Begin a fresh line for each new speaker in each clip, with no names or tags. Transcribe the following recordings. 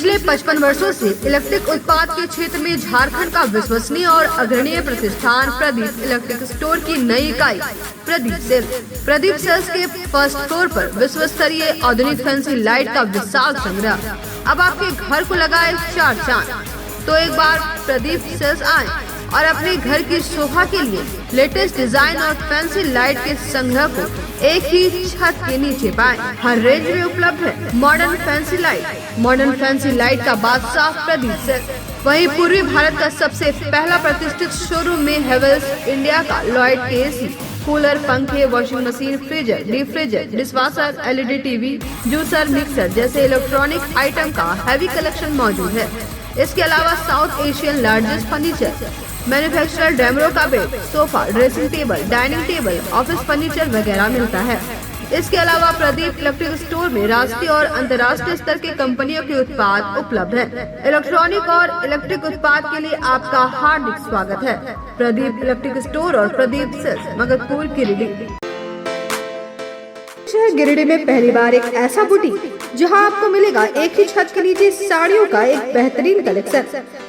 पिछले 55 वर्षों से इलेक्ट्रिक उत्पाद के क्षेत्र में झारखंड का विश्वसनीय और अग्रणीय प्रतिष्ठान प्रदीप इलेक्ट्रिक स्टोर की नई इकाई प्रदीप सेल्स के फर्स्ट फ्लोर पर विश्व स्तरीय आधुनिक फैंसी लाइट का विशाल संग्रह अब आपके घर को लगाए 4 चांद। तो एक बार प्रदीप सेल्स आए और अपने घर की शोभा के लिए लेटेस्ट डिजाइन और फैंसी लाइट के संग्रह को एक ही छत के नीचे पाएं। हर रेंज में उपलब्ध है मॉडर्न फैंसी लाइट का बादशाह प्रदीप सेल्स। वहीं पूर्वी भारत का सबसे पहला प्रतिष्ठित शोरूम में हेवेल्स इंडिया का लॉयड के एसी, कूलर, पंखे, washing machine, freezer, deep freezer, dishwasher, LED TV, juicer, mixer जैसे इलेक्ट्रॉनिक आइटम का हैवी कलेक्शन मौजूद है। इसके अलावा South Asian largest furniture manufacturer Damro का bed, sofa, dressing table, dining table, office furniture वगैरह मिलता है। इसके अलावा प्रदीप इलेक्ट्रिक स्टोर में राष्ट्रीय और अंतर्राष्ट्रीय स्तर के कंपनियों के उत्पाद उपलब्ध है। इलेक्ट्रॉनिक और इलेक्ट्रिक उत्पाद के लिए आपका हार्दिक स्वागत है। प्रदीप इलेक्ट्रिक स्टोर और प्रदीप सेल्स, मगधपुर, गिरिडीह। गिरिडीह में पहली बार एक ऐसा बुटीक जहां आपको मिलेगा एक ही छत के नीचे साड़ियों का एक बेहतरीन कलेक्शन,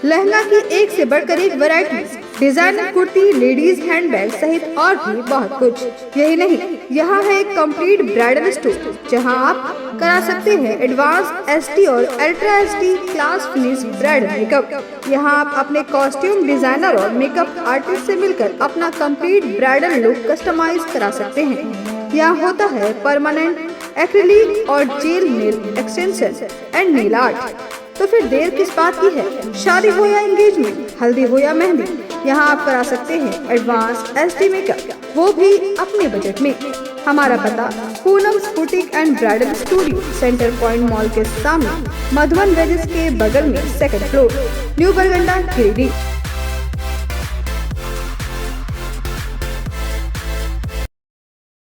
लहंगा की एक से बढ़कर एक variety, designer kurti, ladies handbag सहित और भी बहुत कुछ। यही नहीं, यहाँ है एक कंप्लीट ब्राइडल स्टोर जहां आप करा सकते हैं एडवांस एसटी और ultra ST class finish bridal makeup. यहाँ आप अपने कॉस्ट्यूम डिजाइनर और मेकअप आर्टिस्ट से मिलकर अपना कंप्लीट ब्राइडल लुक कस्टमाइज करा सकते हैं। यहाँ होता है परमानेंट एक्रिलिक और jail nail extension and nail art. तो फिर देर किस बात की है? शादी हो या एंगेजमेंट, हल्दी हो या मेहंदी, यहाँ आप करा सकते हैं एडवांस एसडी मेकअप, वो भी अपने बजट में। हमारा पता Poonam's boutique and bridal studio, centre point mall के सामने, मधुबन वेजेस के बगल में, 2nd फ्लोर, न्यू बरगंडा, गिरिडीह।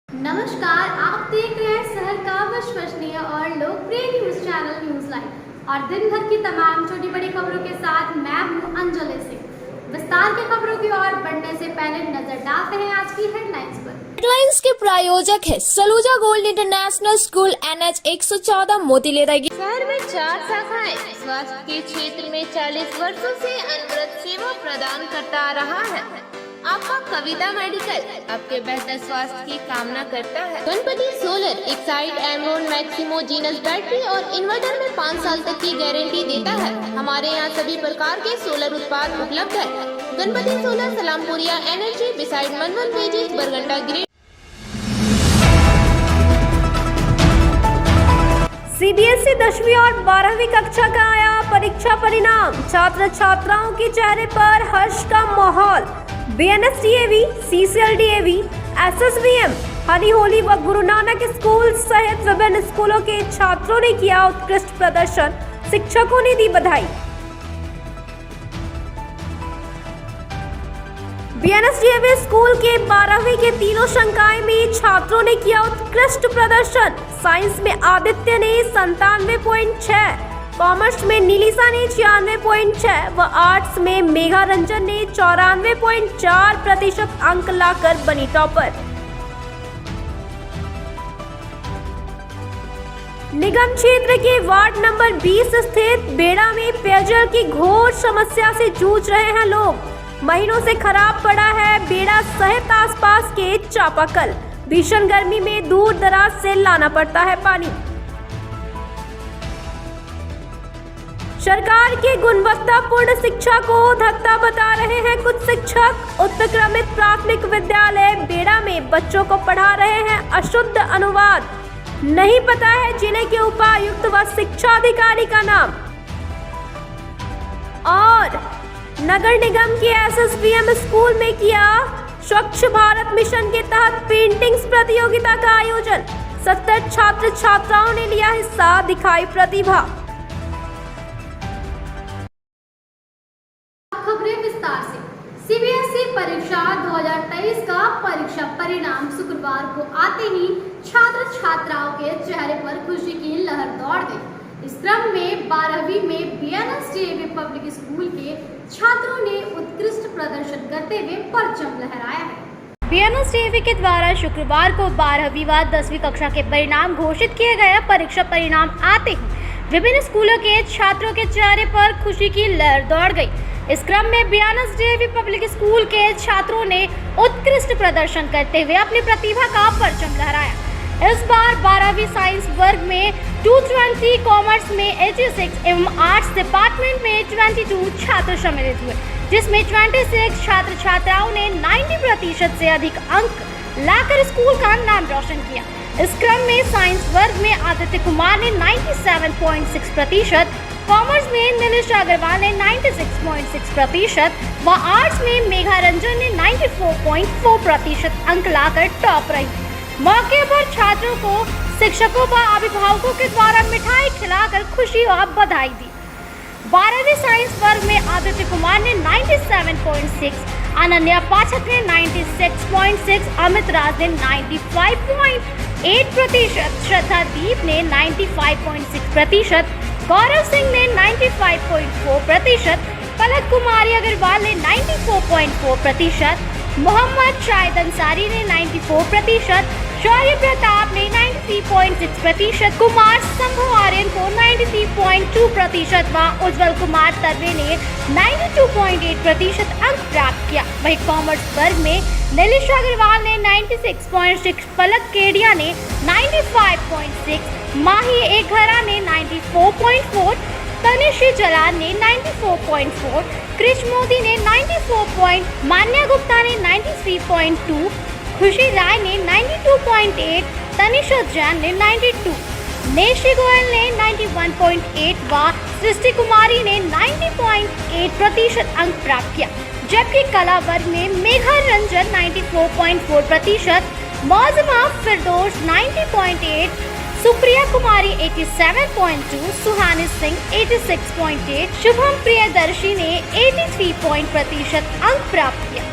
नमस्कार, आप देख रहे हैं शहर का विश्वसनीय और लोकप्रिय न्यूज चैनल न्यूज लाइव और दिन भर की तमाम छोटी बड़ी खबरों के साथ मैं हूं अंजलि सिंह। विस्तार की खबरों की ओर बढ़ने से पहले नजर डालते हैं आज की हेडलाइंस पर।
हेडलाइंस के प्रायोजक है Saluja gold international school, NH 114, मोतीलेरा। शहर में 4 शाखाएं स्वास्थ्य के क्षेत्र में 40 वर्षों से अनवरत सेवा प्रदान करता आ रहा है। आपका कविता मेडिकल आपके बेहतर स्वास्थ्य की कामना करता है। Ganpati solar Exide Amaron Maximo genus battery और इन्वर्टर में 5 साल तक की गारंटी देता है। हमारे यहाँ सभी प्रकार के सोलर उत्पाद उपलब्ध है। Ganpati solar, Salampuria energy, beside मनवन वेजेस, बरगंडा, गिरिडीह।
सीबीएसई 10वीं और 12वीं कक्षा का आया परीक्षा परिणाम। छात्र छात्राओं के चेहरे पर हर्ष का माहौल। बीएनएसडीएवी, सीसीएलडीएवी, एसएसवीएम, हनी होली व गुरु नानक स्कूल सहित विभिन्न स्कूलों के छात्रों ने किया उत्कृष्ट प्रदर्शन। शिक्षकों ने दी बधाई। बीएनएसडीएवी स्कूल के 12वीं के तीनों संकाय में छात्रों ने किया उत्कृष्ट प्रदर्शन। साइंस में आदित्य ने 97.6, कॉमर्स में नीलिसा ने 96.6 व आर्ट्स में मेघा रंजन ने 94.4% अंक लाकर बनी टॉपर। निगम क्षेत्र के वार्ड नंबर 20 स्थित बेड़ा में पेयजल की घोर समस्या से जूझ रहे हैं लोग। महीनों से खराब पड़ा है बेड़ा सहित आसपास के चापाकल। भीषण गर्मी में दूर दराज से लाना पड़ता है पानी। सरकार की गुणवत्तापूर्ण शिक्षा को धक्का बता रहे हैं कुछ शिक्षक। उत्क्रमित प्राथमिक विद्यालय बेड़ा में बच्चों को पढ़ा रहे हैं अशुद्ध अनुवाद। नहीं पता है जिले के उपायुक्त व शिक्षा अधिकारी का नाम। और नगर निगम के एसएसवीएम स्कूल में किया स्वच्छ भारत मिशन के तहत पेंटिंग्स प्रतियोगिता का आयोजन। 70 छात्र छात्राओं ने लिया हिस्सा, दिखाई प्रतिभा।
खबरें विस्तार से। सीबीएसई परीक्षा 2023 का परीक्षा परिणाम शुक्रवार को आते ही छात्र छात्राओं के चेहरे पर खुशी की लहर दौड़ गई। इस क्रम में 12वीं में बीएनएसडीएवी पब्लिक स्कूल के छात्रों ने उत्कृष्ट प्रदर्शन करते हुए परचम लहराया है।
बीएनएसडीएवी के द्वारा शुक्रवार को 12वीं व 10वीं कक्षा के परिणाम घोषित किए गए। परीक्षा परिणाम आते ही विभिन्न स्कूलों के छात्रों के चेहरे पर खुशी की लहर दौड़ गई। इस क्रम में बीएनएस डीएवी पब्लिक स्कूल के छात्रों ने उत्कृष्ट प्रदर्शन करते हुए अपनी प्रतिभा का परचम लहराया। इस बार 12वीं साइंस वर्ग में 220, कॉमर्स में 86 एवं आर्ट्स डिपार्टमेंट में 22 छात्र सम्मिलित हुए, जिसमें 26 छात्र छात्राओं ने 90% से अधिक अंक लाकर स्कूल का नाम रोशन किया। इस क्रम में साइंस वर्ग में आदित्य कुमार ने 97.6%, कॉमर्स में नीलेश अग्रवाल ने 96.6% व आर्ट्स में मेघा रंजन ने 94.4% अंक लाकर टॉप रही। मौके पर छात्रों को शिक्षकों व अभिभावकों के द्वारा मिठाई खिलाकर खुशी और बधाई दी। 12वीं साइंस वर्ग में आदित्य कुमार ने 97.6, अनन्या पाठक ने 96.6, अमित राज ने 95.8%, श्रद्धा दीप ने 95.6%, गौरव सिंह ने 95.4%, पलक कुमारी अग्रवाल ने 94.4%, मोहम्मद शाहिद अंसारी ने 94%, शौर्य प्रताप ने 93.6%, कुमार शंभु आर्यन को 93.2% व उज्जवल कुमार तर्वे ने 92.8% अंक प्राप्त किया। वहीं कॉमर्स वर्ग में नीलेश अग्रवाल ने 96.6, पलक केडिया ने 95.6, माही एकघरा ने 94.4, तनिश्री जलाल ने 94.4, कृष मोदी ने 94. मान्या गुप्ता ने 93.2, खुशी राय ने 92.8, तनिषा जैन ने 92, नेशी गोयल ने 91.8 व सृष्टि कुमारी ने 90.8% अंक प्राप्त किया। जबकि कला वर्ग में मेघा रंजन 94.4%, मौजमा फिरदौस 90.8, सुप्रिया कुमारी 87.2, सुहानी सिंह 86.8, शुभम प्रियदर्शी ने 83% अंक प्राप्त किया।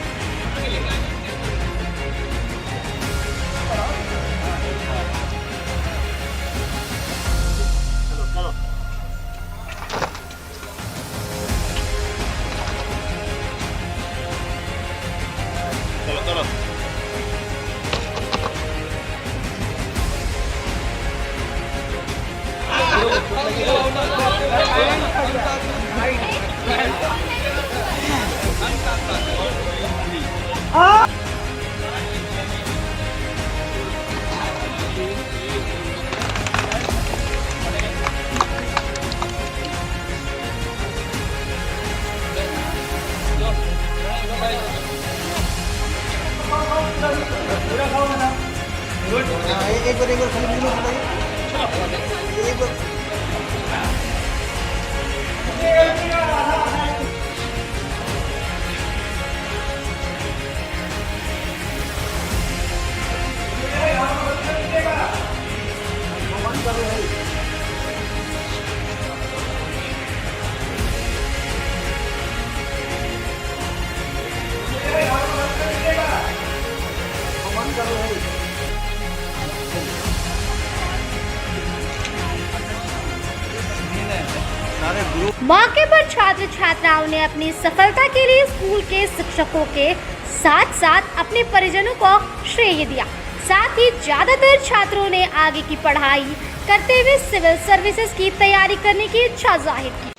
एक बार खाली वीडियो बताइए। एक बार
मौके पर छात्र छात्राओं ने अपनी सफलता के लिए स्कूल के शिक्षकों के साथ साथ अपने परिजनों को श्रेय दिया। साथ ही ज्यादातर छात्रों ने आगे की पढ़ाई करते हुए सिविल सर्विसेज की तैयारी करने की इच्छा जाहिर की।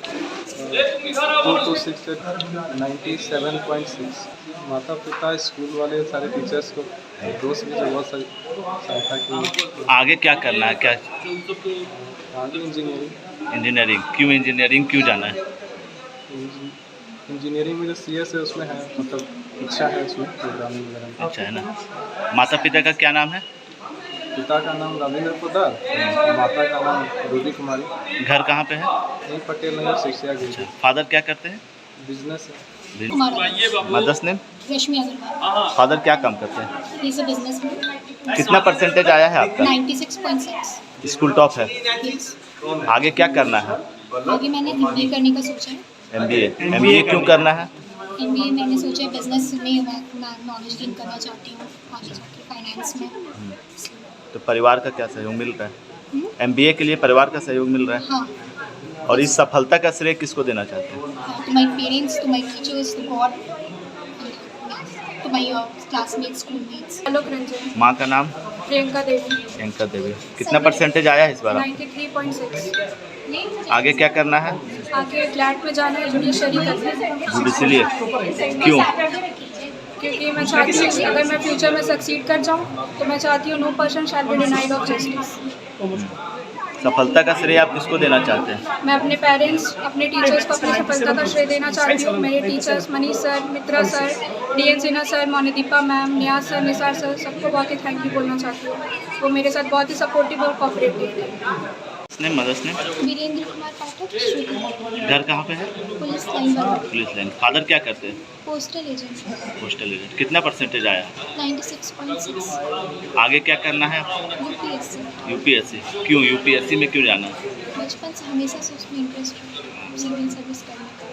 97.6 माता पिता स्कूल वाले सारे टीचर्स को दोस्त भी बहुत सारी सहायता की।
आगे क्या करना है? क्या
आगे
इंजीनियरिंग? क्यों इंजीनियरिंग क्यों जाना है?
इंजीनियरिंग में जो CS है उसमें है, मतलब इच्छा है उसमें प्रोग्रामिंग वगैरह।
अच्छा है ना। माता पिता का क्या नाम है?
पिता का नाम रविंद्र पोदार, माता का नाम रूबी कुमारी।
घर कहाँ पे है?
यही पटेल नगर शिक्षा गई।
फादर क्या करते हैं?
बिजनेस है।
Mother's name?
Rashmi Agarwal.
Father क्या काम करते हैं?
He is a businessman.
कितना परसेंटेज आया है आपका?
96.6।
स्कूल टॉप है।
Yes।
आगे क्या करना है?
आगे मैंने MBA करने का सोचा है।
MBA क्यों करना है?
MBA मैंने सोचा है बिजनेस में मैं नॉलेज गेन करना चाहती हूँ आगे जाके फाइनेंस में।
तो परिवार का क्या सहयोग मिल रहा है? MBA के लिए परिवार का सहयोग मिल रहा है।
हाँ।
और इस सफलता का श्रेय किसको देना चाहते हैं?
To my parents, to my teachers, to God, to my classmates, schoolmates.
Alok Ranjan.
माँ का नाम?
प्रियंका देवी।
प्रियंका देवी। कितना परसेंटेज आया है इस बार?
93.6।
आगे क्या करना है?
आगे फ्लैट में जाना है, जुडिशरी करना है।
जुडिशरी क्यों?
क्योंकि मैं चाहती हूँ अगर मैं फ्यूचर में सक्सीड कर जाऊँ तो मैं चाहती हूँ no person shall be denied of justice.
सफलता का श्रेय आप किसको देना चाहते हैं?
मैं अपने पेरेंट्स, अपने टीचर्स को अपनी सफलता का श्रेय देना चाहती हूँ। मेरे teachers Manish sir, Mitra sir, DN Sinha sir, Monidipa ma'am, Niyaz sir, Nisar sir, सबको बहुत ही थैंक यू बोलना चाहती हूँ। वो मेरे साथ बहुत ही सपोर्टिव और कोऑपरेटिव थे।
मदर्स ने
वीरेंद्र कुमार पाठक,
घर कहाँ पे है?
Police line,
police line. Father क्या करते हैं?
Postal agent,
postal agent. कितना परसेंटेज आया?
96.6,
आगे क्या करना है आपको?
UPSC।
क्यों UPSC में क्यों जाना?
बचपन से हमेशा से उसमें इंटरेस्ट है, सिविल सर्विस करने का।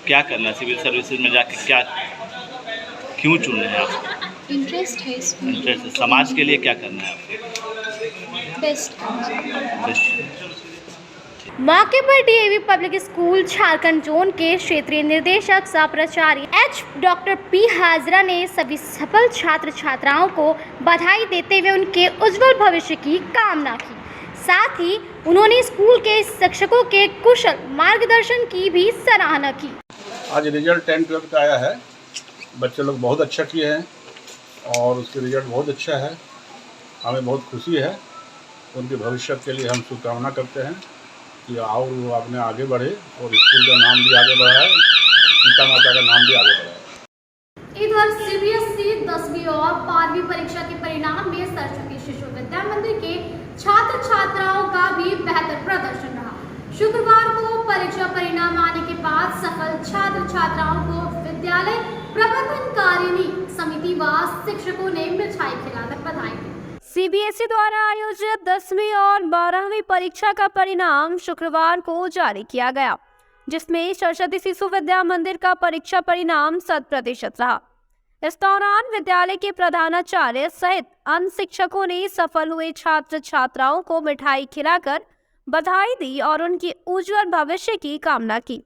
क्या करना है सिविल सर्विसेज में जाके? क्या क्यों चुन रहे हैं आप?
इंटरेस्ट है इसमें,
इंटरेस्ट है। समाज के लिए क्या करना है आपको?
बेस्ट।
मौके पर DAV public school Jharkhand zone के क्षेत्रीय निदेशक सह प्राचार्य डॉक्टर P हाजरा ने सभी सफल छात्र छात्राओं को बधाई देते हुए उनके उज्जवल भविष्य की कामना की। साथ ही उन्होंने स्कूल के शिक्षकों के कुशल मार्गदर्शन की भी सराहना की।
आज रिजल्ट 10-12 का आया है। बच्चे लोग बहुत अच्छा किए हैं और उसके रिजल्ट बहुत अच्छा है। हमें बहुत खुशी है। उनके भविष्य के लिए हम शुभकामना करते हैं कि और वो अपने आगे बढ़े और स्कूल का नाम भी आगे बढ़ाए, पिता माता का नाम भी आगे बढ़ाए।
इधर CBSE 10वीं और 12वीं परीक्षा के परिणाम में सरस्वती शिशु विद्या मंदिर के छात्र छात्राओं का भी बेहतर प्रदर्शन रहा। शुक्रवार को परीक्षा परिणाम आने के बाद सफल छात्र छात्राओं को विद्यालय प्रबंधनकारिणी समिति व शिक्षकों ने मिठाई खिलाकर बधाई दी।
CBSE द्वारा आयोजित 10वीं और 12वीं परीक्षा का परिणाम शुक्रवार को जारी किया गया, जिसमें सरस्वती शिशु विद्या मंदिर का परीक्षा परिणाम 100% रहा। इस दौरान विद्यालय के प्रधानाचार्य सहित अन्य शिक्षकों ने सफल हुए छात्र छात्राओं को मिठाई खिलाकर बधाई दी और उनकी उज्जवल भविष्य की कामना की।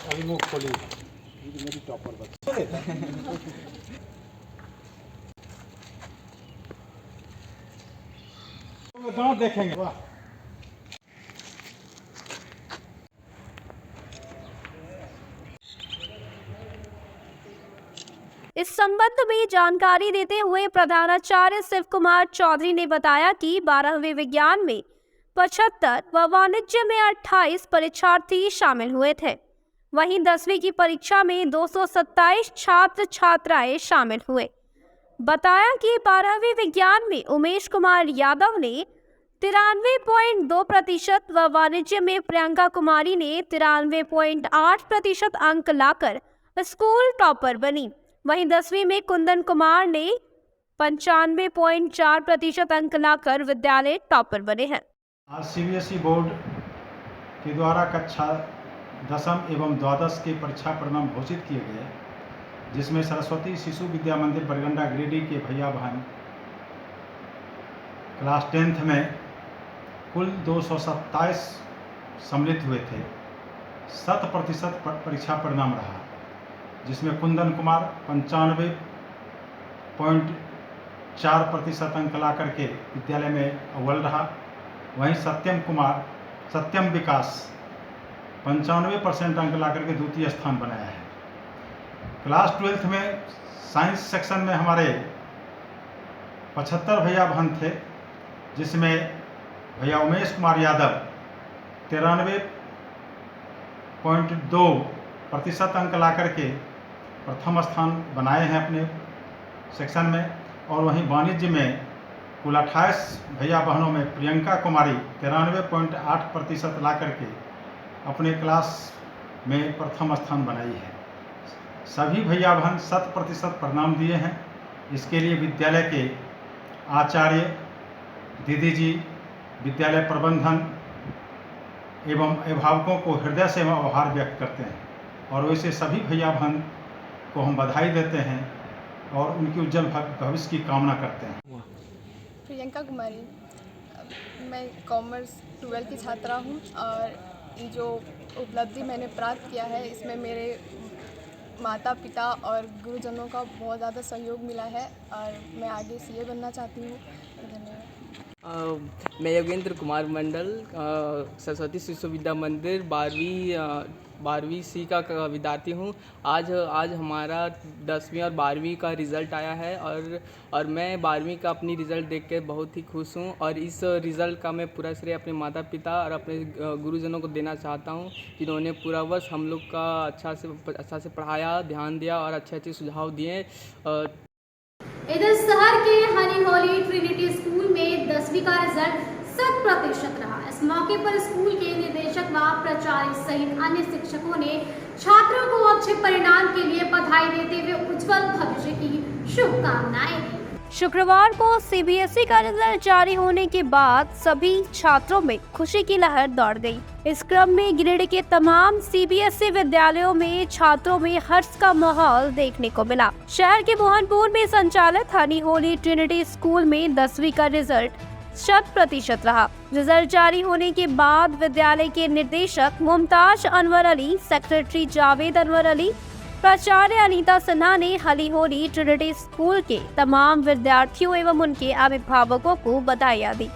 अभी मुख खोलिए, मेरी टॉपर बताओ, देखेंगे। वाह,
इस संबंध में जानकारी देते हुए प्रधानाचार्य शिव कुमार चौधरी ने बताया कि 12वीं विज्ञान में 75 व वाणिज्य में 28 परीक्षार्थी शामिल हुए थे। वहीं 10वीं की परीक्षा में 227 छात्र छात्राएं शामिल हुए। बताया कि 12वीं विज्ञान में उमेश कुमार यादव ने 93.2% व वाणिज्य में प्रियंका कुमारी ने 93.8% अंक लाकर स्कूल टॉपर बनी। वहीं 10वीं में कुंदन कुमार ने 95.4% अंक लाकर विद्यालय टॉपर बने हैं।
आज CBSE बोर्ड के द्वारा कक्षा 10वीं एवं द्वादश के परीक्षा परिणाम घोषित किए गए, जिसमें सरस्वती शिशु विद्या मंदिर बरगंडा गिरिडीह के भैया बहन क्लास 10th में कुल 227 सम्मिलित हुए थे। 100% परीक्षा परिणाम रहा, जिसमें कुंदन कुमार 95.4% अंक ला करके विद्यालय में अव्वल रहा। वहीं सत्यम विकास 95% अंक ला करके द्वितीय स्थान बनाया है। क्लास 12th में साइंस सेक्शन में हमारे 75 भैया बहन थे, जिसमें भैया उमेश कुमार यादव 93.2% अंक ला करके प्रथम स्थान बनाए हैं अपने सेक्शन में। और वहीं वाणिज्य में कुल 28 भैया बहनों में प्रियंका कुमारी 93.8% ला करके अपने क्लास में प्रथम स्थान बनाई है। सभी भैया बहन 100% परिणाम दिए हैं। इसके लिए विद्यालय के आचार्य, दीदी जी, विद्यालय प्रबंधन एवं अभिभावकों को हृदय से आभार व्यक्त करते हैं और वैसे सभी भैया बहन को हम बधाई देते हैं और उनकी उज्जवल भविष्य की कामना करते हैं।
प्रियंका कुमारी, मैं कॉमर्स 12 की छात्रा हूँ और जो उपलब्धि मैंने प्राप्त किया है इसमें मेरे माता पिता और गुरुजनों का बहुत ज़्यादा सहयोग मिला है और मैं आगे सीए बनना चाहती हूँ। धन्यवाद।
मैं योगेंद्र कुमार मंडल सरस्वती शिशु विद्या मंदिर 12वीं सी का विद्यार्थी हूँ। आज हमारा 10वीं और 12वीं का रिज़ल्ट आया है और मैं 12वीं का अपनी रिज़ल्ट देख के बहुत ही खुश हूँ और इस रिज़ल्ट का मैं पूरा श्रेय अपने माता पिता और अपने गुरुजनों को देना चाहता हूँ, जिन्होंने पूरा वर्ष हम लोग का अच्छा से पढ़ाया, ध्यान दिया और अच्छे सुझाव दिए।
इधर शहर के हनी होली ट्रिनिटी स्कूल में 10वीं का रिजल्ट 100% रहा। इस मौके पर स्कूल के निदेशक व प्राचार्य सहित अन्य शिक्षकों ने छात्रों को अच्छे परिणाम के लिए बधाई देते हुए उज्जवल भविष्य की शुभकामनाएं दी।
शुक्रवार को सीबीएसई का रिजल्ट जारी होने के बाद सभी छात्रों में खुशी की लहर दौड़ गई। इस क्रम में गिरिडीह के तमाम सीबीएसई विद्यालयों में छात्रों में हर्ष का माहौल देखने को मिला। शहर के मोहनपुर में संचालित हनी होली ट्रिनिटी स्कूल में 10वीं का रिजल्ट 100% रहा। रिजल्ट जारी होने के बाद विद्यालय के निदेशक मुमताज अनवर अली, सेक्रेटरी जावेद अनवर अली, प्राचार्य अनीता सिन्हा ने हनी होली ट्रिनिटी स्कूल के तमाम विद्यार्थियों एवं उनके अभिभावकों को बधाई दी।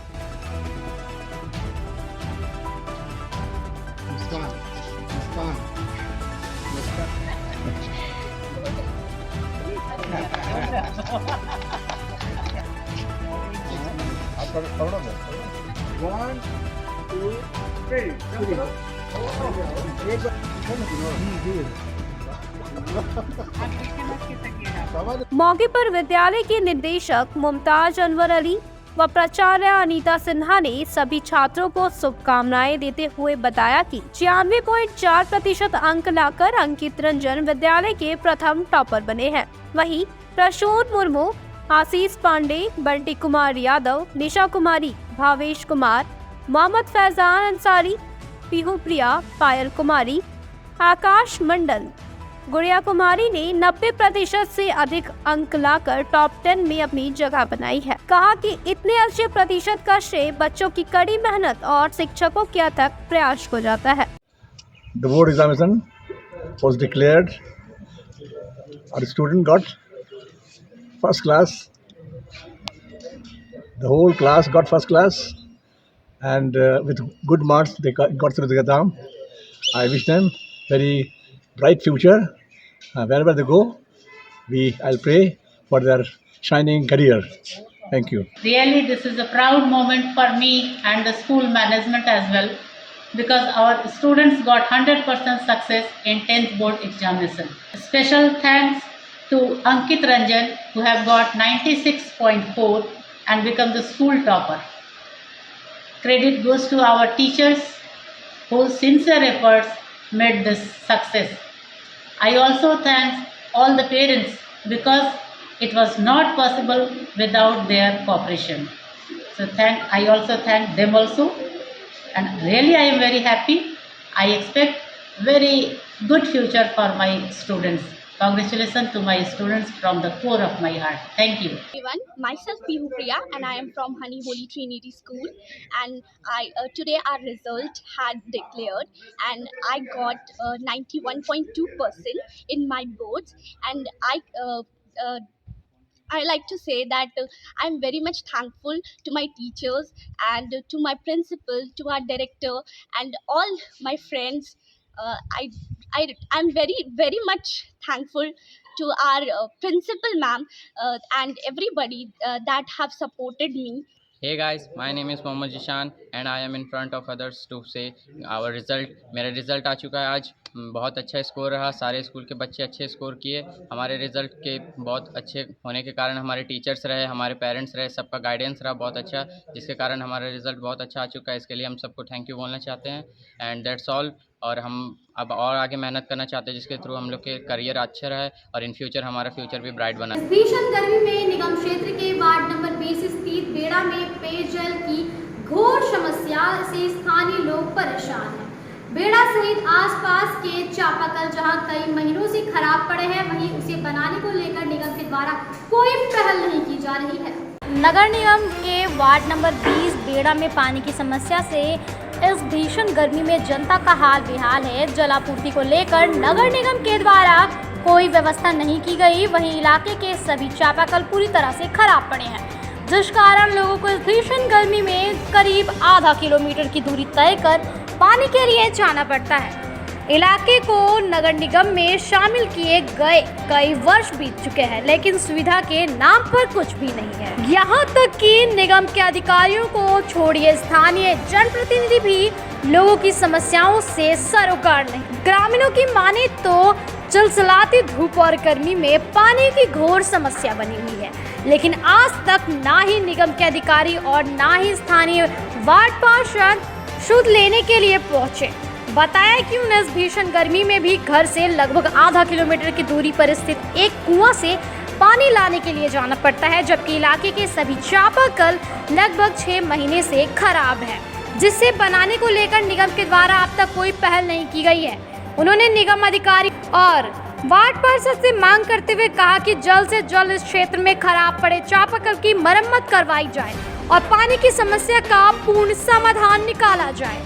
मौके पर विद्यालय के निदेशक मुमताज अनवर अली व प्राचार्य अनीता सिन्हा ने सभी छात्रों को शुभकामनाएं देते हुए बताया कि 96.4% अंक लाकर अंकित रंजन विद्यालय के प्रथम टॉपर बने हैं। वहीं प्रसून मुर्मू, आशीष पांडे, बंटी कुमार यादव, निशा कुमारी, भावेश कुमार, मोहम्मद फैजान अंसारी, पीहू प्रिया, पायल कुमारी, आकाश मंडल, गुड़िया कुमारी ने 90% से अधिक अंक लाकर टॉप 10 में अपनी जगह बनाई है। कहा कि इतने अच्छे प्रतिशत का श्रेय बच्चों की कड़ी मेहनत और शिक्षकों के अथक प्रयास को जाता है।
The board examination was declared. Our student got first class. The whole class got first class, and with good marks they got through the exam. I wish them very bright future. Wherever they go, I'll pray for their shining career. Thank you.
Really, this is a proud moment for me and the school management as well, because our students got 100% success in 10th board examination. Special thanks to Ankit Ranjan, who have got 96.4 and become the school topper. Credit goes to our teachers whose sincere efforts made this success. I also thank all the parents because it was not possible without their cooperation. So I also thank them also, and really I am very happy. I expect very good future for my students. Congratulations to my students from the core of my heart. Thank you.
Everyone, myself Pihu Priya and I am from Honey Holy Trinity School, and today our result had declared and I got 91.2% in my boards, and I like to say that I'm very much thankful to my teachers and to my principal, to our director and all my friends. I'm very much thankful to our principal ma'am and everybody that have supported me.
Hey guys, my name is Mohammad Jishan and I am in front of others to say our result. मेरा result आ चुका है आज, बहुत अच्छा score रहा, सारे school के बच्चे अच्छे स्कोर किए। हमारे रिज़ल्ट के बहुत अच्छे होने के कारण हमारे टीचर्स रहे, हमारे पेरेंट्स रहे, सबका गाइडेंस रहा बहुत अच्छा, जिसके कारण हमारा रिज़ल्ट बहुत अच्छा आ चुका है। इसके लिए हम सबको थैंक यू बोलना चाहते हैं एंड दैट्स ऑल। और हम अब और आगे मेहनत करना चाहते हैं जिसके थ्रू हम लोग के करियर अच्छा रहे और इन फ्यूचर हमारा फ्यूचर भी ब्राइट बना।
भीषण गर्मी में निगम क्षेत्र के वार्ड नंबर 20 स्थित बेड़ा में पेयजल की घोर समस्या से स्थानीय लोग परेशान हैं। बेड़ा सहित आसपास के चापाकल जहां कई महीनों से खराब पड़े हैं, वहीं उसे बनाने को लेकर निगम के द्वारा कोई पहल नहीं की जा रही है।
नगर निगम के वार्ड नंबर 20 बेड़ा में पानी की समस्या से इस भीषण गर्मी में जनता का हाल बेहाल है। जलापूर्ति को लेकर नगर निगम के द्वारा कोई व्यवस्था नहीं की गई। वहीं इलाके के सभी चापाकल पूरी तरह से खराब पड़े हैं, जिस कारण लोगों को इस भीषण गर्मी में करीब आधा किलोमीटर की दूरी तय कर पानी के लिए जाना पड़ता है। इलाके को नगर निगम में शामिल किए गए कई वर्ष बीत चुके हैं, लेकिन सुविधा के नाम पर कुछ भी नहीं है। यहाँ तक कि निगम के अधिकारियों को छोड़िए, स्थानीय जनप्रतिनिधि भी लोगों की समस्याओं से सरोकार नहीं। ग्रामीणों की माने तो चिलचिलाती धूप और गर्मी में पानी की घोर समस्या बनी हुई है, लेकिन आज तक ना ही निगम के अधिकारी और ना ही स्थानीय वार्ड पार्षद शुद्ध लेने के लिए पहुंचे। बताया कि उन्हें इस भीषण गर्मी में भी घर से लगभग आधा किलोमीटर की दूरी पर स्थित एक कुआं से पानी लाने के लिए जाना पड़ता है, जबकि इलाके के सभी चापाकल लगभग 6 महीने से खराब है, जिससे बनाने को लेकर निगम के द्वारा अब तक कोई पहल नहीं की गई है। उन्होंने निगम अधिकारी और वार्ड पार्षद से मांग करते हुए कहा कि जल्द से जल्द इस क्षेत्र में खराब पड़े चापाकल की मरम्मत करवाई जाए और पानी की समस्या का पूर्ण समाधान निकाला जाए।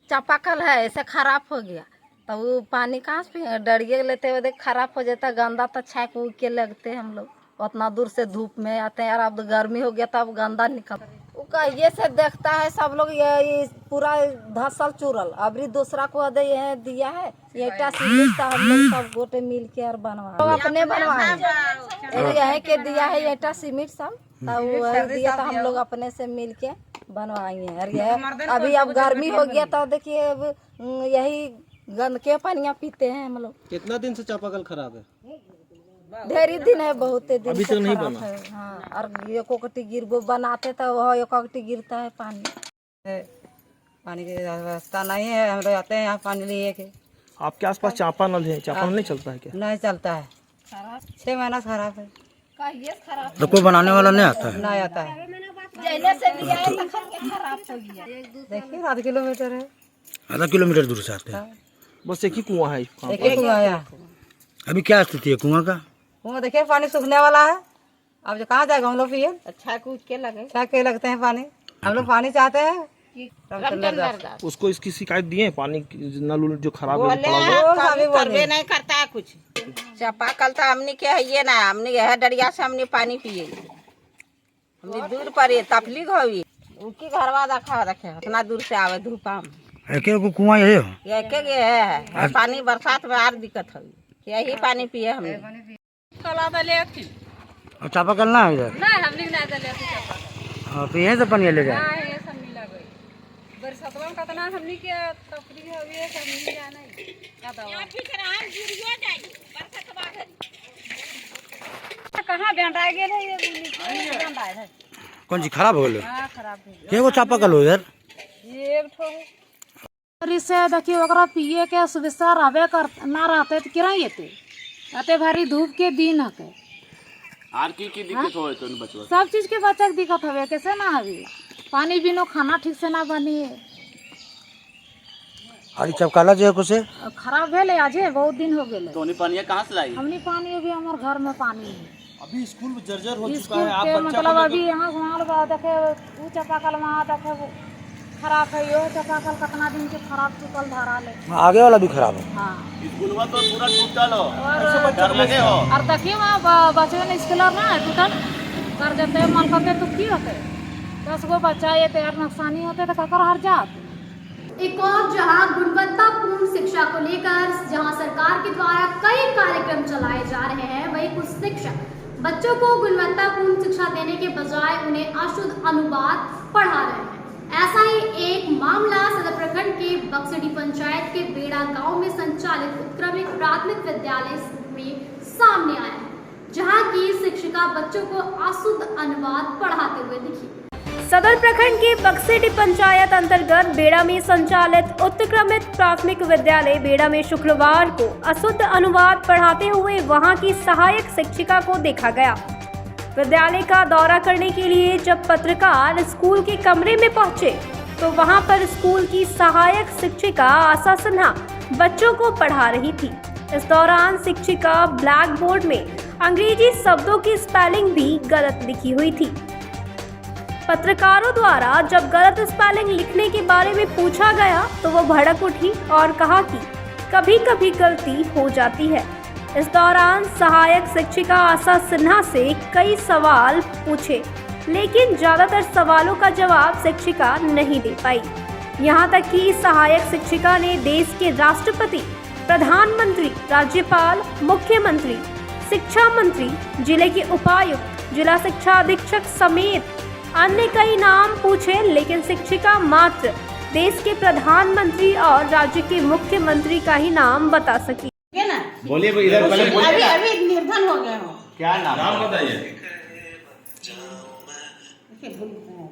चापाकल है ऐसे खराब हो गया तो वो पानी कहाँ से डरिए लेते हुए खराब हो जाता, गंदा तो छाक के लगते हम लोग उतना दूर से धूप में आते हैं। यार अब गर्मी हो गया तो अब गंदा निकल ये से देखता है सब लोग, ये पूरा धसल चूरल अभी दूसरा को ये दिया है ये हम लोग सब गोटे मिल के और बनवा अपने बनवाए के दिया है ये सीमेंट सब दिया तो हम लोग अपने से मिल के बनवाएंगे। और अभी अब गर्मी हो गया तो देखिए अब यही गंद के पानियाँ पीते हैं हम लोग।
कितना दिन से चापाकल खराब है?
ढेरी दिन है, बहुत दिन
अभी तक नहीं बना
है। हाँ, और ये कोकटी गिरबो बनाते तो वह एक कोकटी गिरता है पानी की व्यवस्था नहीं है। हम लोग आते हैं यहाँ पानी लिए के।
आपके आसपास चापा नल है, चापा नल नहीं चलता है क्या?
नहीं चलता है, 6 महीना खराब है।
तो कोई बनाने वाला नहीं आता है?
नहीं आता है। देखिए आधा किलोमीटर है,
आधा किलोमीटर दूर से आते हैं। बस एक ही कुआं है?
एक ही कुआं है।
अभी क्या स्थिति है कुआं का?
कुआं देखिए पानी सूखने वाला है, अब जो कहाँ जाएगा हम लोग पिए? अच्छा कूद के लगे, छा के लगते हैं पानी। हम लोग पानी चाहते हैं।
उसको इसकी शिकायत दिए पानी नल जो खराब है
करवे नहीं करता है कुछ। चापाकल तो हमने क्या है ये ना, हमने है डरिया से हमने पानी पिए, हमने दूर पर ये तकलीफ हुई उनकी घरवा रखे उतना दूर से आवे धूपा में।
एक कुआं यही
है पानी बरसात में और दिक्कत हुई, यही पानी पिए हमने।
चापाकल ना इधर
नहीं हमने नहीं दले चापाकल।
तो यहीं से पानी ले जाए
नहीं ये सब मिला गई बरसातवा में कितना हमने के तकलीफ हुई है सब नहीं जाना है का दवा यहां फिर हम गिरियो जाई बरसातवा घरी कहां बेंडा गेल है ये बेंडा है।
कौन सी खराब हो गई?
हां खराब हो गई।
केगो चापाकल हो यार?
एक ठो से देखिए ओकरा पिए के सुविधा रहबे कर ना रहते तो किरा येते अते भारी धूप के दिन हके
आर की दिक्कत होए तो बचवा
सब चीज के बच्चा के दिक्कत हवे कैसे ना हवे पानी बिनो खाना ठीक से ना बनी
अरे चापाकल जो है कुछ
खराब भेले आज बहुत दिन हो गेले।
तो उन्हीं पानी कहां से लाई?
हमनी पानी अभी हमार घर में पानी है।
अभी स्कूल में जर्जर हो चुका है।
आप मतलब अभी यहाँ घुमाल देखे वो चापाकल वहाँ देखे खराब है, यो चापाकल कितना दिन के खराब चुकल धारा ले
आगे वाला भी खराब है।
हाँ
स्कूलवा तो पूरा टूटल हो और लगे हो
और देखिए वहाँ बच्चे स्कूल ना है टूटल कर देते मन करते तो की होते 10 गो बच्चा ये तैयार नुकसानी होते तो ककर हर जात।
एक और जहां गुणवत्तापूर्ण शिक्षा को लेकर जहां सरकार के द्वारा कई कार्यक्रम चलाए जा रहे हैं, वहीं कुछ शिक्षक बच्चों को गुणवत्तापूर्ण शिक्षा देने के बजाय उन्हें अशुद्ध अनुवाद पढ़ा रहे हैं। ऐसा ही एक मामला सदर प्रखंड के बक्सडी पंचायत के बेड़ा गांव में संचालित उत्क्रमिक प्राथमिक विद्यालय में सामने आया है, जहां की शिक्षिका बच्चों को अशुद्ध अनुवाद पढ़ाते हुए दिखी।
सदर प्रखंड के बक्सडी पंचायत अंतर्गत बेड़ा में संचालित उत्क्रमित प्राथमिक विद्यालय बेड़ा में शुक्रवार को अशुद्ध अनुवाद पढ़ाते हुए वहां की सहायक शिक्षिका को देखा गया। विद्यालय का दौरा करने के लिए जब पत्रकार स्कूल के कमरे में पहुंचे तो वहां पर स्कूल की सहायक शिक्षिका आशा सिन्हा बच्चों को पढ़ा रही थी। इस दौरान शिक्षिका ब्लैक बोर्ड में अंग्रेजी शब्दों की स्पेलिंग भी गलत लिखी हुई थी। पत्रकारों द्वारा जब गलत स्पेलिंग लिखने के बारे में पूछा गया तो वो भड़क उठी और कहा कि कभी कभी गलती हो जाती है। इस दौरान सहायक शिक्षिका आशा सिन्हा से कई सवाल पूछे, लेकिन ज्यादातर सवालों का जवाब शिक्षिका नहीं दे पाई। यहां तक कि सहायक शिक्षिका ने देश के राष्ट्रपति, प्रधानमंत्री, राज्यपाल, मुख्यमंत्री, शिक्षा मंत्री, जिले के उपायुक्त, जिला शिक्षा अधीक्षक समेत अन्य कई नाम पूछे, लेकिन शिक्षिका मात्र देश के प्रधानमंत्री और राज्य के मुख्यमंत्री का ही नाम बता सकी।
बोलिए इधर पहले बोलिए।
अभी निर्धन हो गया हूँ।
क्या नाम बताइए?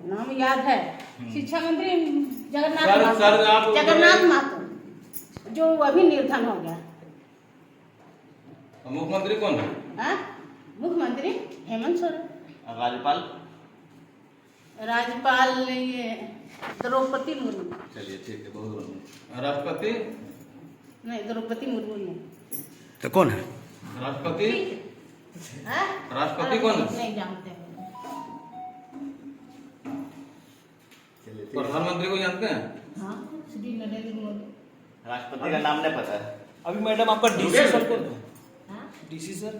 नाम याद है, शिक्षा मंत्री जगन्नाथ मातो, जो अभी निर्धन हो गया।
मुख्यमंत्री कौन है?
मुख्यमंत्री हेमंत सोरेन।
राज्यपाल
ये द्रौपदी मुर्मू।
चलिए ठीक है, बहुत राष्ट्रपति
नहीं, द्रौपदी मुर्मू नहीं।
तो कौन है राष्ट्रपति? राष्ट्रपति कौन है?
नहीं जानते।
प्रधानमंत्री को जानते हैं?
हाँ, श्री नरेंद्र मोदी।
राष्ट्रपति का नाम नहीं पता है।
अभी मैडम आपका डीसी सर कौन है? डीसी सर,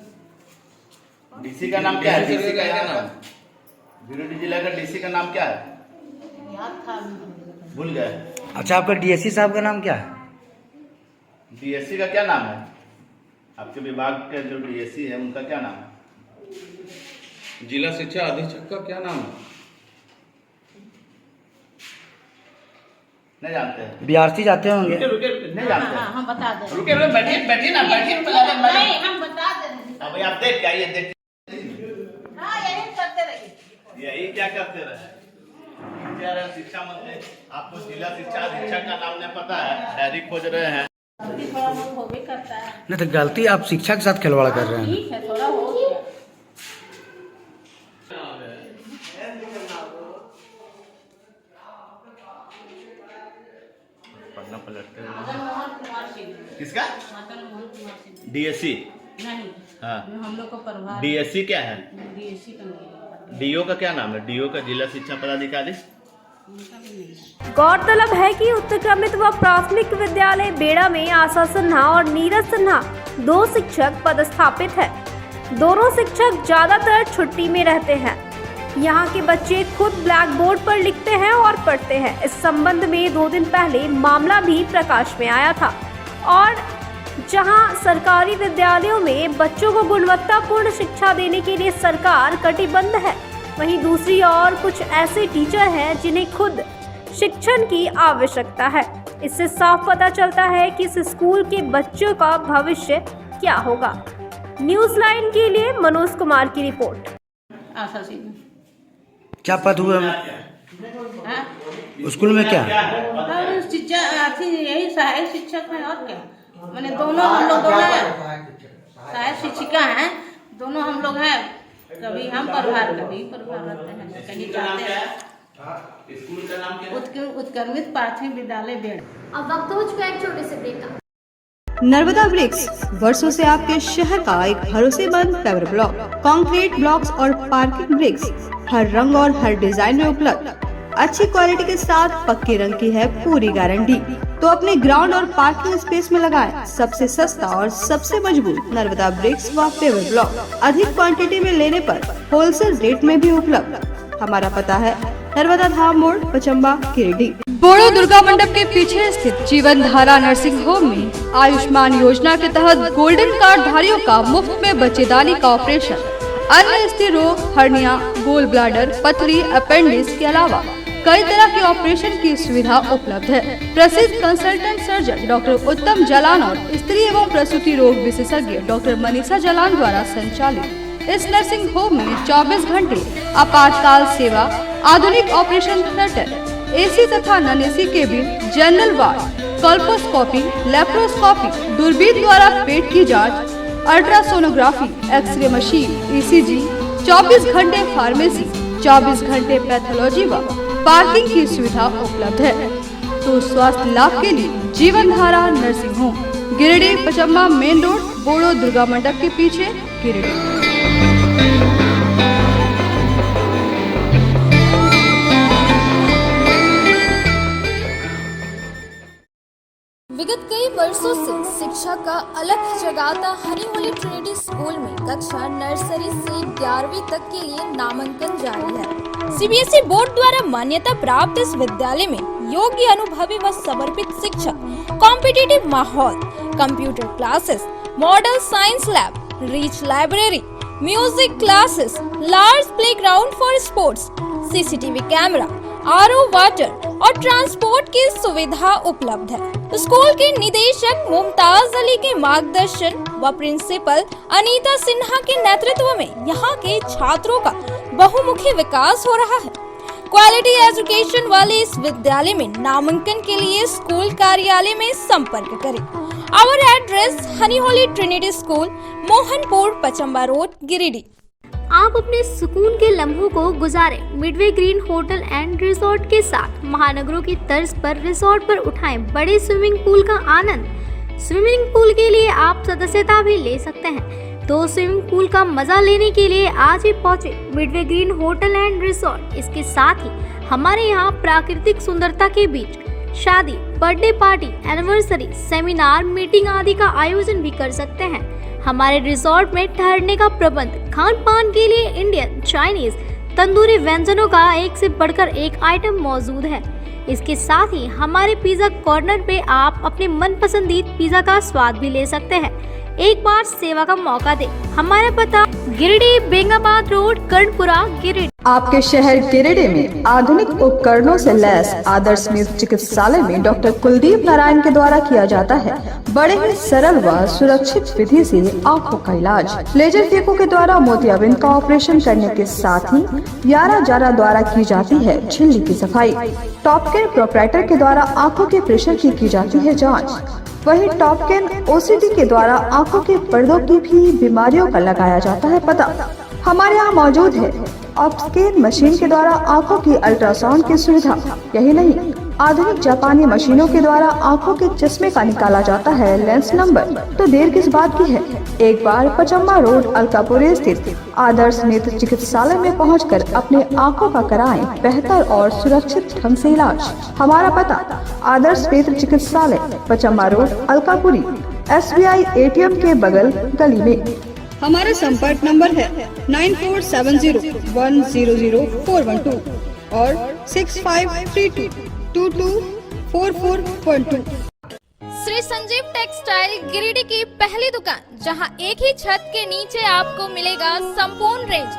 डीसी का नाम क्या है? डीसी का क्या नाम? गिरिडीह जिला का डीसी का नाम क्या है?
याद था,
भूल गए।
अच्छा, आपका डीएससी साहब का नाम क्या है?
डीएससी का क्या नाम है? आपके विभाग के जो डीएससी है उनका क्या नाम है?
जिला शिक्षा अधीक्षक का क्या नाम है?
नहीं जानते हैं।
बीआरसी जाते होंगे?
रुके नहीं जानते।
हाँ, हम बता दें।
रुके बैठिए ना, बैठिए।
नहीं, हम बता दें।
अब आप देख के आइए, देख।
हाँ, यही करते रहिए।
यही क्या करते रहे? शिक्षा मंत्री, आपको जिला शिक्षा अधीक्षक का नाम नहीं पता है, डायरी खोज रहे हैं।
थोड़ा बहुत हो भी करता है।
नहीं तो गलती आप शिक्षा के साथ खिलवाड़ कर रहे हैं।
ठीक है, थोड़ा हो गया।
पढ़ना पलटते हैं।
मदन मोहन कुमार सिंह।
किसका?
मदन मोहन कुमार सिंह।
डीएससी
नहीं,
हाँ,
हम लोग को प्रभार।
डीएससी क्या है?
डीएससी का नहीं।
डीओ का क्या नाम है? डीओ का जिला शिक्षा पदाधिकारी।
गौरतलब है कि उत्क्रमित व प्राथमिक विद्यालय बेड़ा में आशा सिन्हा और नीरज सिन्हा दो शिक्षक पदस्थापित हैं। दोनों शिक्षक ज्यादातर छुट्टी में रहते हैं। यहाँ के बच्चे खुद ब्लैक बोर्ड पर लिखते हैं और पढ़ते हैं। इस संबंध में 2 दिन पहले मामला भी प्रकाश में आया था और जहां सरकारी विद्यालयों में बच्चों को गुणवत्तापूर्ण शिक्षा देने के लिए सरकार कटिबद्ध है, वहीं दूसरी ओर कुछ ऐसे टीचर हैं जिन्हें खुद शिक्षण की आवश्यकता है। इससे साफ पता चलता है कि इस स्कूल के बच्चों का भविष्य क्या होगा। न्यूज लाइन के लिए मनोज कुमार की रिपोर्ट।
आशा सिन्हा।
क्या पद हुआ स्कूल में? क्या
शिक्षा यही सहायक शिक्षक है और क्या, मैंने दोनों हम लोग दोनों सहायक शिक्षिका हैं, दोनों हम लोग हैं। कभी हम प्रभार, कभी प्रभार रहते हैं, कहीं जाते हैं।
स्कूल का नाम क्या है?
उत्क्रमित प्राथमिक विद्यालय बेड़।
अब वक्त हो चुका है एक छोटे से ब्रेक का।
नर्मदा ब्रिक्स वर्षों से आपके शहर का एक भरोसेमंद पेवर ब्लॉक, कंक्रीट ब्लॉक्स और पार्किंग ब्रिक्स हर रंग और हर डिजाइन में उपलब्ध। अच्छी क्वालिटी के साथ पक्के रंग की है पूरी गारंटी। तो अपने ग्राउंड और पार्किंग स्पेस में लगाएं सबसे सस्ता और सबसे मजबूत नर्मदा ब्रिक्स व पेवर ब्लॉक। अधिक क्वांटिटी में लेने पर होलसेल रेट में भी उपलब्ध। हमारा पता है नर्मदा धाम मोड़, पचम्बा, गिरिडीह।
बोड़ो दुर्गा मंडप के पीछे स्थित जीवन धारा नर्सिंग होम में आयुष्मान योजना के तहत गोल्डन कार्ड धारियों का मुफ्त में बच्चेदानी का ऑपरेशन, अन्य स्त्री रोग, हर्निया, गोल ब्लैडर, पथरी, अपेंडिक्स के अलावा कई तरह के ऑपरेशन की सुविधा उपलब्ध है। प्रसिद्ध कंसल्टेंट सर्जन डॉक्टर उत्तम जलान और स्त्री एवं प्रसूति रोग विशेषज्ञ डॉक्टर मनीषा जलान द्वारा संचालित इस नर्सिंग होम में 24 घंटे आपातकाल सेवा, आधुनिक ऑपरेशन थिएटर, एसी तथा non AC cabin, general ward, colposcopy, laparoscopy, दूरबीन द्वारा पेट की जांच, अल्ट्रासोनोग्राफी, एक्सरे मशीन, ईसीजी, 24 घंटे फार्मेसी, 24 घंटे पैथोलॉजी व पार्किंग की सुविधा उपलब्ध है। तो स्वास्थ्य लाभ के लिए Jeevan Dhara nursing home, Giridih, Pachamba main road, Bodo Durga Mandap के पीछे, गिरिडीह।
विगत कई वर्षों से शिक्षा का अलग जगाता हनी होली ट्रिनिटी स्कूल में कक्षा नर्सरी से 11वीं तक के लिए नामांकन जारी है। सीबीएसई बोर्ड द्वारा मान्यता प्राप्त इस विद्यालय में योग्य, अनुभवी व समर्पित शिक्षक, कॉम्पिटिटिव माहौल, computer classes, model science lab, rich library, music classes, large playground for sports, CCTV camera, RO water और ट्रांसपोर्ट की सुविधा उपलब्ध है। स्कूल के निदेशक मुमताज अली के मार्गदर्शन व प्रिंसिपल अनीता सिन्हा के नेतृत्व में यहाँ के छात्रों का बहुमुखी विकास हो रहा है। क्वालिटी एजुकेशन वाले इस विद्यालय में नामांकन के लिए स्कूल कार्यालय में संपर्क करें। Our address honey holy trinity school, Mohanpur, Pachamba road, Giridih.
आप अपने सुकून के लम्हों को गुजारें midway green hotel and resort के साथ। महानगरों की तर्ज पर रिसोर्ट पर उठाएं बड़े स्विमिंग पूल का आनंद। स्विमिंग पूल के लिए आप सदस्यता भी ले सकते हैं, तो स्विमिंग पूल का मजा लेने के लिए आज ही पहुंचे Midway green hotel and resort. इसके साथ ही हमारे यहाँ प्राकृतिक सुंदरता के बीच शादी, birthday party, anniversary, seminar, meeting आदि का आयोजन भी कर सकते हैं। हमारे रिसोर्ट में ठहरने का प्रबंध, खान पान के लिए इंडियन, चाइनीज, तंदूरी व्यंजनों का एक से बढ़कर एक आइटम मौजूद है। इसके साथ ही हमारे पिज्जा कॉर्नर पे आप अपने मनपसंदीद पिज्जा का स्वाद भी ले सकते हैं। एक बार सेवा का मौका दें। हमारा पता गिरिडीह, बेंगाबाद रोड, कर्णपुरा, गिरिडीह।
आपके शहर गिरिडीह में आधुनिक उपकरणों से लैस आदर्श नेत्र चिकित्सालय में डॉक्टर कुलदीप नारायण के द्वारा किया जाता है बड़े ही सरल व सुरक्षित विधि से आँखों का इलाज। लेजर फेको के द्वारा मोतियाबिंद का ऑपरेशन करने के साथ ही यारा जारा द्वारा की जाती है झिल्ली की सफाई। टॉप केयर प्रोपराइटर के द्वारा आँखों के प्रेशर की जाती है जाँच। वही टॉपकेन ओसीडी के द्वारा आंखों के पर्दों की भी बीमारियों का लगाया जाता है पता। हमारे यहाँ मौजूद है ऑप्टिकल मशीन के द्वारा आंखों की अल्ट्रासाउंड की सुविधा। यही नहीं, आधुनिक जापानी मशीनों के द्वारा आंखों के चश्मे का निकाला जाता है लेंस नंबर। तो देर किस बात की है, एक बार पचम्बा रोड, अलकापुर स्थित आदर्श नेत्र चिकित्सालय में पहुंचकर अपने आंखों का कराएं बेहतर और सुरक्षित ढंग से इलाज। हमारा पता आदर्श नेत्र चिकित्सालय, Pachamba road, Alkapuri, SBI ATM के बगल गली में। हमारा संपर्क नंबर है 9470100412 और 6532224412।
श्री संजीव टेक्सटाइल गिरिडीह की पहली दुकान, जहां एक ही छत के नीचे आपको मिलेगा संपूर्ण रेंज।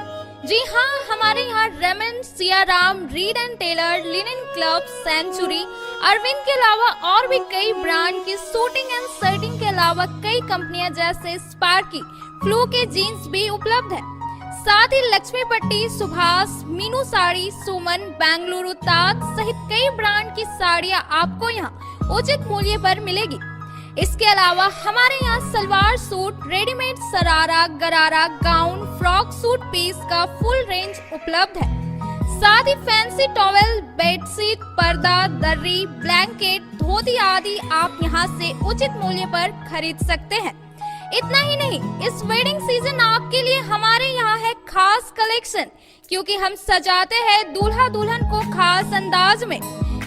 जी हाँ, हमारे यहाँ Raymond, Siyaram, Reid and Taylor, Linen Club, Century, Arvind के अलावा और भी कई ब्रांड की सूटिंग एंड शर्टिंग के अलावा कई कंपनियां जैसे स्पार्की, फ्लू के जीन्स भी उपलब्ध है। साथ ही लक्ष्मी पट्टी, सुभाष, मीनू साड़ी, सुमन, बेंगलुरु ताज सहित कई ब्रांड की साड़ियां आपको यहाँ उचित मूल्य पर मिलेगी। इसके अलावा हमारे यहाँ सलवार सूट, रेडीमेड सरारा, गरारा, गाउन, फ्रॉक सूट पीस का फुल रेंज उपलब्ध है। साथ ही फैंसी टॉवेल, बेडशीट, पर्दा, दर्री, ब्लैंकेट, धोती आदि आप यहाँ से उचित मूल्य पर खरीद सकते हैं। इतना ही नहीं, इस वेडिंग सीजन आपके लिए हमारे यहाँ है खास कलेक्शन, क्योंकि हम सजाते हैं दूल्हा दुल्हन को खास अंदाज में।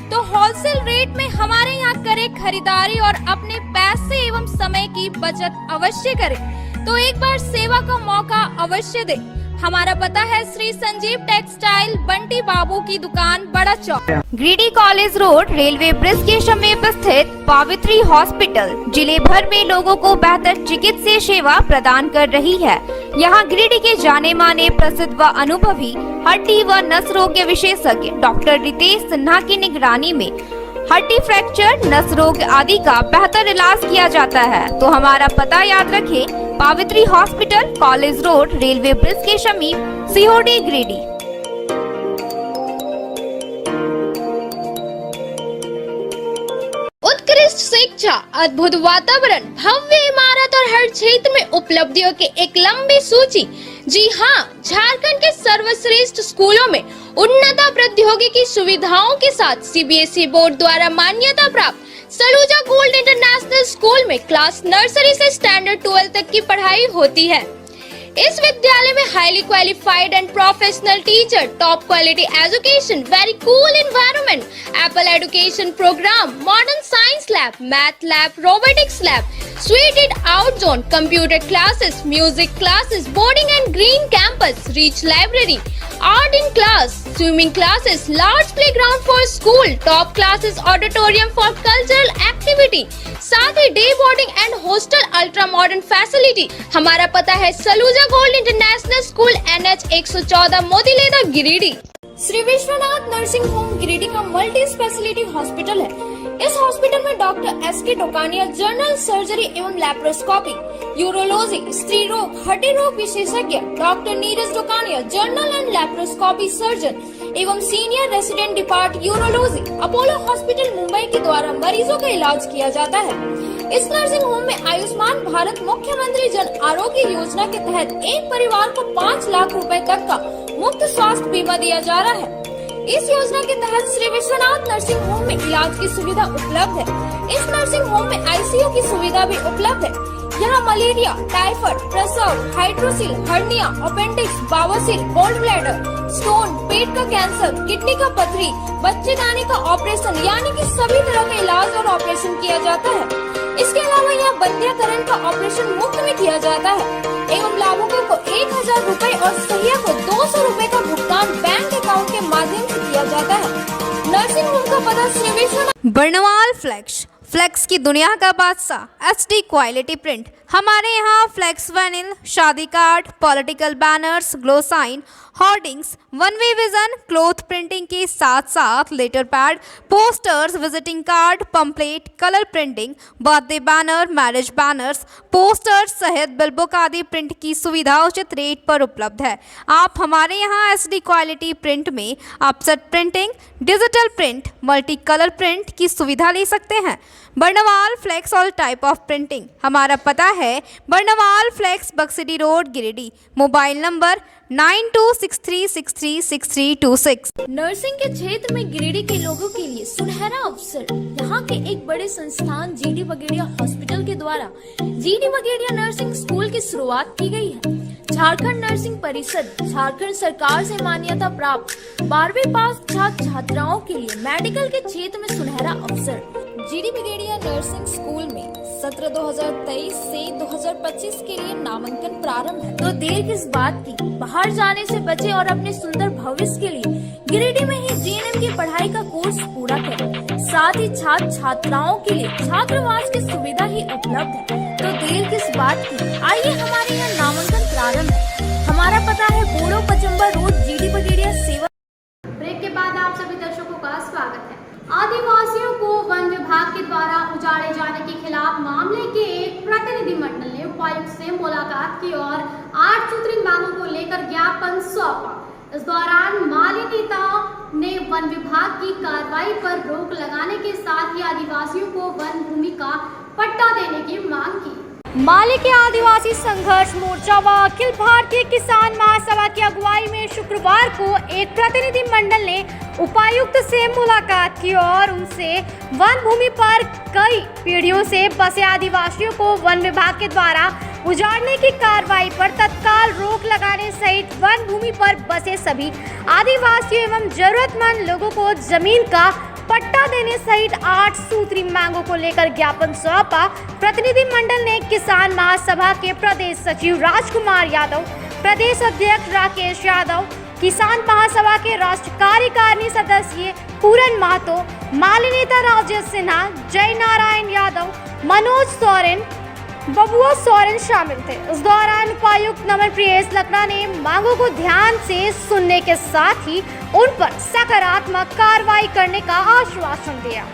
तो होलसेल रेट में हमारे यहाँ करें खरीदारी और अपने पैसे एवं समय की बचत अवश्य करें। तो एक बार सेवा का मौका अवश्य दे। हमारा पता है श्री संजीव टेक्सटाइल, बंटी बाबू की दुकान, Bada Chowk,
Giridih college road, railway bridge के समीप स्थित पावित्री हॉस्पिटल जिले भर में लोगों को बेहतर चिकित्सीय सेवा प्रदान कर रही है। यहाँ गिरिडीह के जाने माने, प्रसिद्ध व अनुभवी हड्डी व नस रोग के विशेषज्ञ डॉक्टर रितेश सिन्हा की निगरानी में हड्डी फ्रैक्चर, नस रोग आदि का बेहतर इलाज किया जाता है। तो हमारा पता याद रखें, Pavitri hospital, college road, railway bridge के समीप, सीओडी, गिरिडीह।
उत्कृष्ट शिक्षा, अद्भुत वातावरण, भव्य इमारत और हर क्षेत्र में उपलब्धियों की एक लंबी सूची। जी हाँ, झारखंड के सर्वश्रेष्ठ स्कूलों में उन्नत प्रौद्योगिकी सुविधाओं के साथ सीबीएसई बोर्ड द्वारा मान्यता प्राप्त सलूजा गोल्ड इंटरनेशनल स्कूल में क्लास नर्सरी से स्टैंडर्ड 12 तक की पढ़ाई होती है। इस विद्यालय में highly qualified and professional teacher, top quality education, very cool environment, Apple education program, modern science lab, math lab, robotics lab, suited out zone, computer classes, music classes, boarding and green campus, rich library, art in class, swimming classes, large playground for school, top classes, auditorium for cultural activity, साथ ही day boarding and hostel ultra modern facility. हमारा पता है Saluja gold international school, NH 114, Motileda, Giridih. Shri Vishwanath nursing home Giridih का multi speciality hospital है। इस hospital में doctor SK Tokania general surgery एवं लैप्रोस्कोपी, यूरोलॉजी, स्त्री रोग, हड्डी रोग विशेषज्ञ, doctor Neeraj Tokania general and laparoscopy surgeon एवं senior resident depart urology, Apollo hospital Mumbai के द्वारा मरीजों का इलाज किया जाता है। इस नर्सिंग होम में आयुष्मान भारत मुख्यमंत्री जन आरोग्य योजना के तहत एक परिवार को 5 लाख रुपए तक का मुफ्त स्वास्थ्य बीमा दिया जा रहा है। इस योजना के तहत श्री विश्वनाथ नर्सिंग होम में इलाज की सुविधा उपलब्ध है। इस नर्सिंग होम में ICU की सुविधा भी उपलब्ध है। यहाँ मलेरिया, टाइफाइड, प्रसव, हाइड्रोसिल, हर्निया, अपेंडिक्स, बवासीर, गोल्ड ब्लैडर, स्टोन, पेट का कैंसर, किडनी का पथरी, बच्चेदानी का ऑपरेशन यानी कि सभी तरह के इलाज और ऑपरेशन किया जाता है। इसके अलावा यहाँ बंध्याकरण का ऑपरेशन मुफ्त में किया जाता है एवं लाभुकों को 1000 रुपए और सहिया को 200 रुपए का भुगतान बैंक अकाउंट के माध्यम से किया जाता है। नर्सिंग होम का पता श्री विश्वनाथ।
बर्नवाल फ्लेक्स की दुनिया का बादशाह HD क्वालिटी प्रिंट। हमारे यहाँ फ्लेक्स वैनिल, शादी card, political banners, glow sign, hoardings, one way vision, cloth printing के साथ साथ letter pad, posters, visiting card, pamphlet, colour printing, birthday banner, marriage banners, posters सहित बिलबुक आदि प्रिंट की सुविधा उचित रेट पर उपलब्ध है। आप हमारे यहाँ SD क्वालिटी प्रिंट में offset printing, digital print, multi colour print की सुविधा ले सकते हैं। Barnwal flex all type of printing. हमारा पता है Barnwal flex, Baksidi road, Giridih. Mobile number 9263636326।
Nursing के क्षेत्र में गिरिडीह के लोगों के लिए सुनहरा अवसर। यहाँ के एक बड़े संस्थान GD बगेड़िया हॉस्पिटल के द्वारा GD बगेड़िया नर्सिंग स्कूल की शुरुआत की गई है। झारखंड नर्सिंग परिषद झारखंड सरकार से मान्यता प्राप्त 12वीं पास छात्र छात्राओं के लिए मेडिकल के क्षेत्र में सुनहरा अवसर। GD बगेड़िया नर्सिंग स्कूल में सत्र 2023 से 2025 के लिए नामांकन प्रारंभ है। तो देर किस बात की, बाहर जाने से बचे और अपने सुंदर भविष्य के लिए गिरिडीह में ही GNM की पढ़ाई का कोर्स पूरा करें। साथ ही छात्र छात्राओं के लिए छात्रावास की सुविधा ही उपलब्ध है। तो देर किस बात की, आइए हमारे यहाँ नामांकन प्रारंभ है। हमारा पता है बोड़ो पचम्बर रोड, GD बगेड़िया सेवा।
ब्रेक के बाद आप सभी दर्शकों का स्वागत है। आदिवासियों को वन विभाग के द्वारा उजाड़े जाने के खिलाफ मामले के एक प्रतिनिधिमंडल ने उपायुक्त से मुलाकात की और 8 सूत्री मांगों को लेकर ज्ञापन सौंपा। इस दौरान माली नेताओं ने वन विभाग की कार्रवाई पर रोक लगाने के साथ ही आदिवासियों को वन भूमि का पट्टा देने की मांग की।
माले के आदिवासी संघर्ष मोर्चा व अखिल भारतीय किसान महासभा की अगुवाई में शुक्रवार को एक प्रतिनिधि मंडल ने उपायुक्त से मुलाकात की और उनसे वन भूमि पर कई पीढ़ियों से बसे आदिवासियों को वन विभाग के द्वारा उजाड़ने की कार्रवाई पर तत्काल रोक लगाने सहित वन भूमि पर बसे सभी आदिवासियों एवं जरूरतमंद लोगों को जमीन का पट्टा देने सहित 8 सूत्री मांगों को लेकर ज्ञापन सौंपा। प्रतिनिधि मंडल ने किसान महासभा के प्रदेश सचिव राजकुमार यादव, प्रदेश अध्यक्ष राकेश यादव, किसान महासभा के राष्ट्रीय कार्यकारिणी सदस्य पूरन महतो, माली नेता राजेश सिन्हा, जय नारायण यादव, मनोज सोरेन, बबुआ सोरेन शामिल थे। उस दौरान उपायुक्त नमन प्रियेश लकड़ा ने मांगों को ध्यान से सुनने के साथ ही उन पर सकारात्मक कार्रवाई करने का आश्वासन दिया।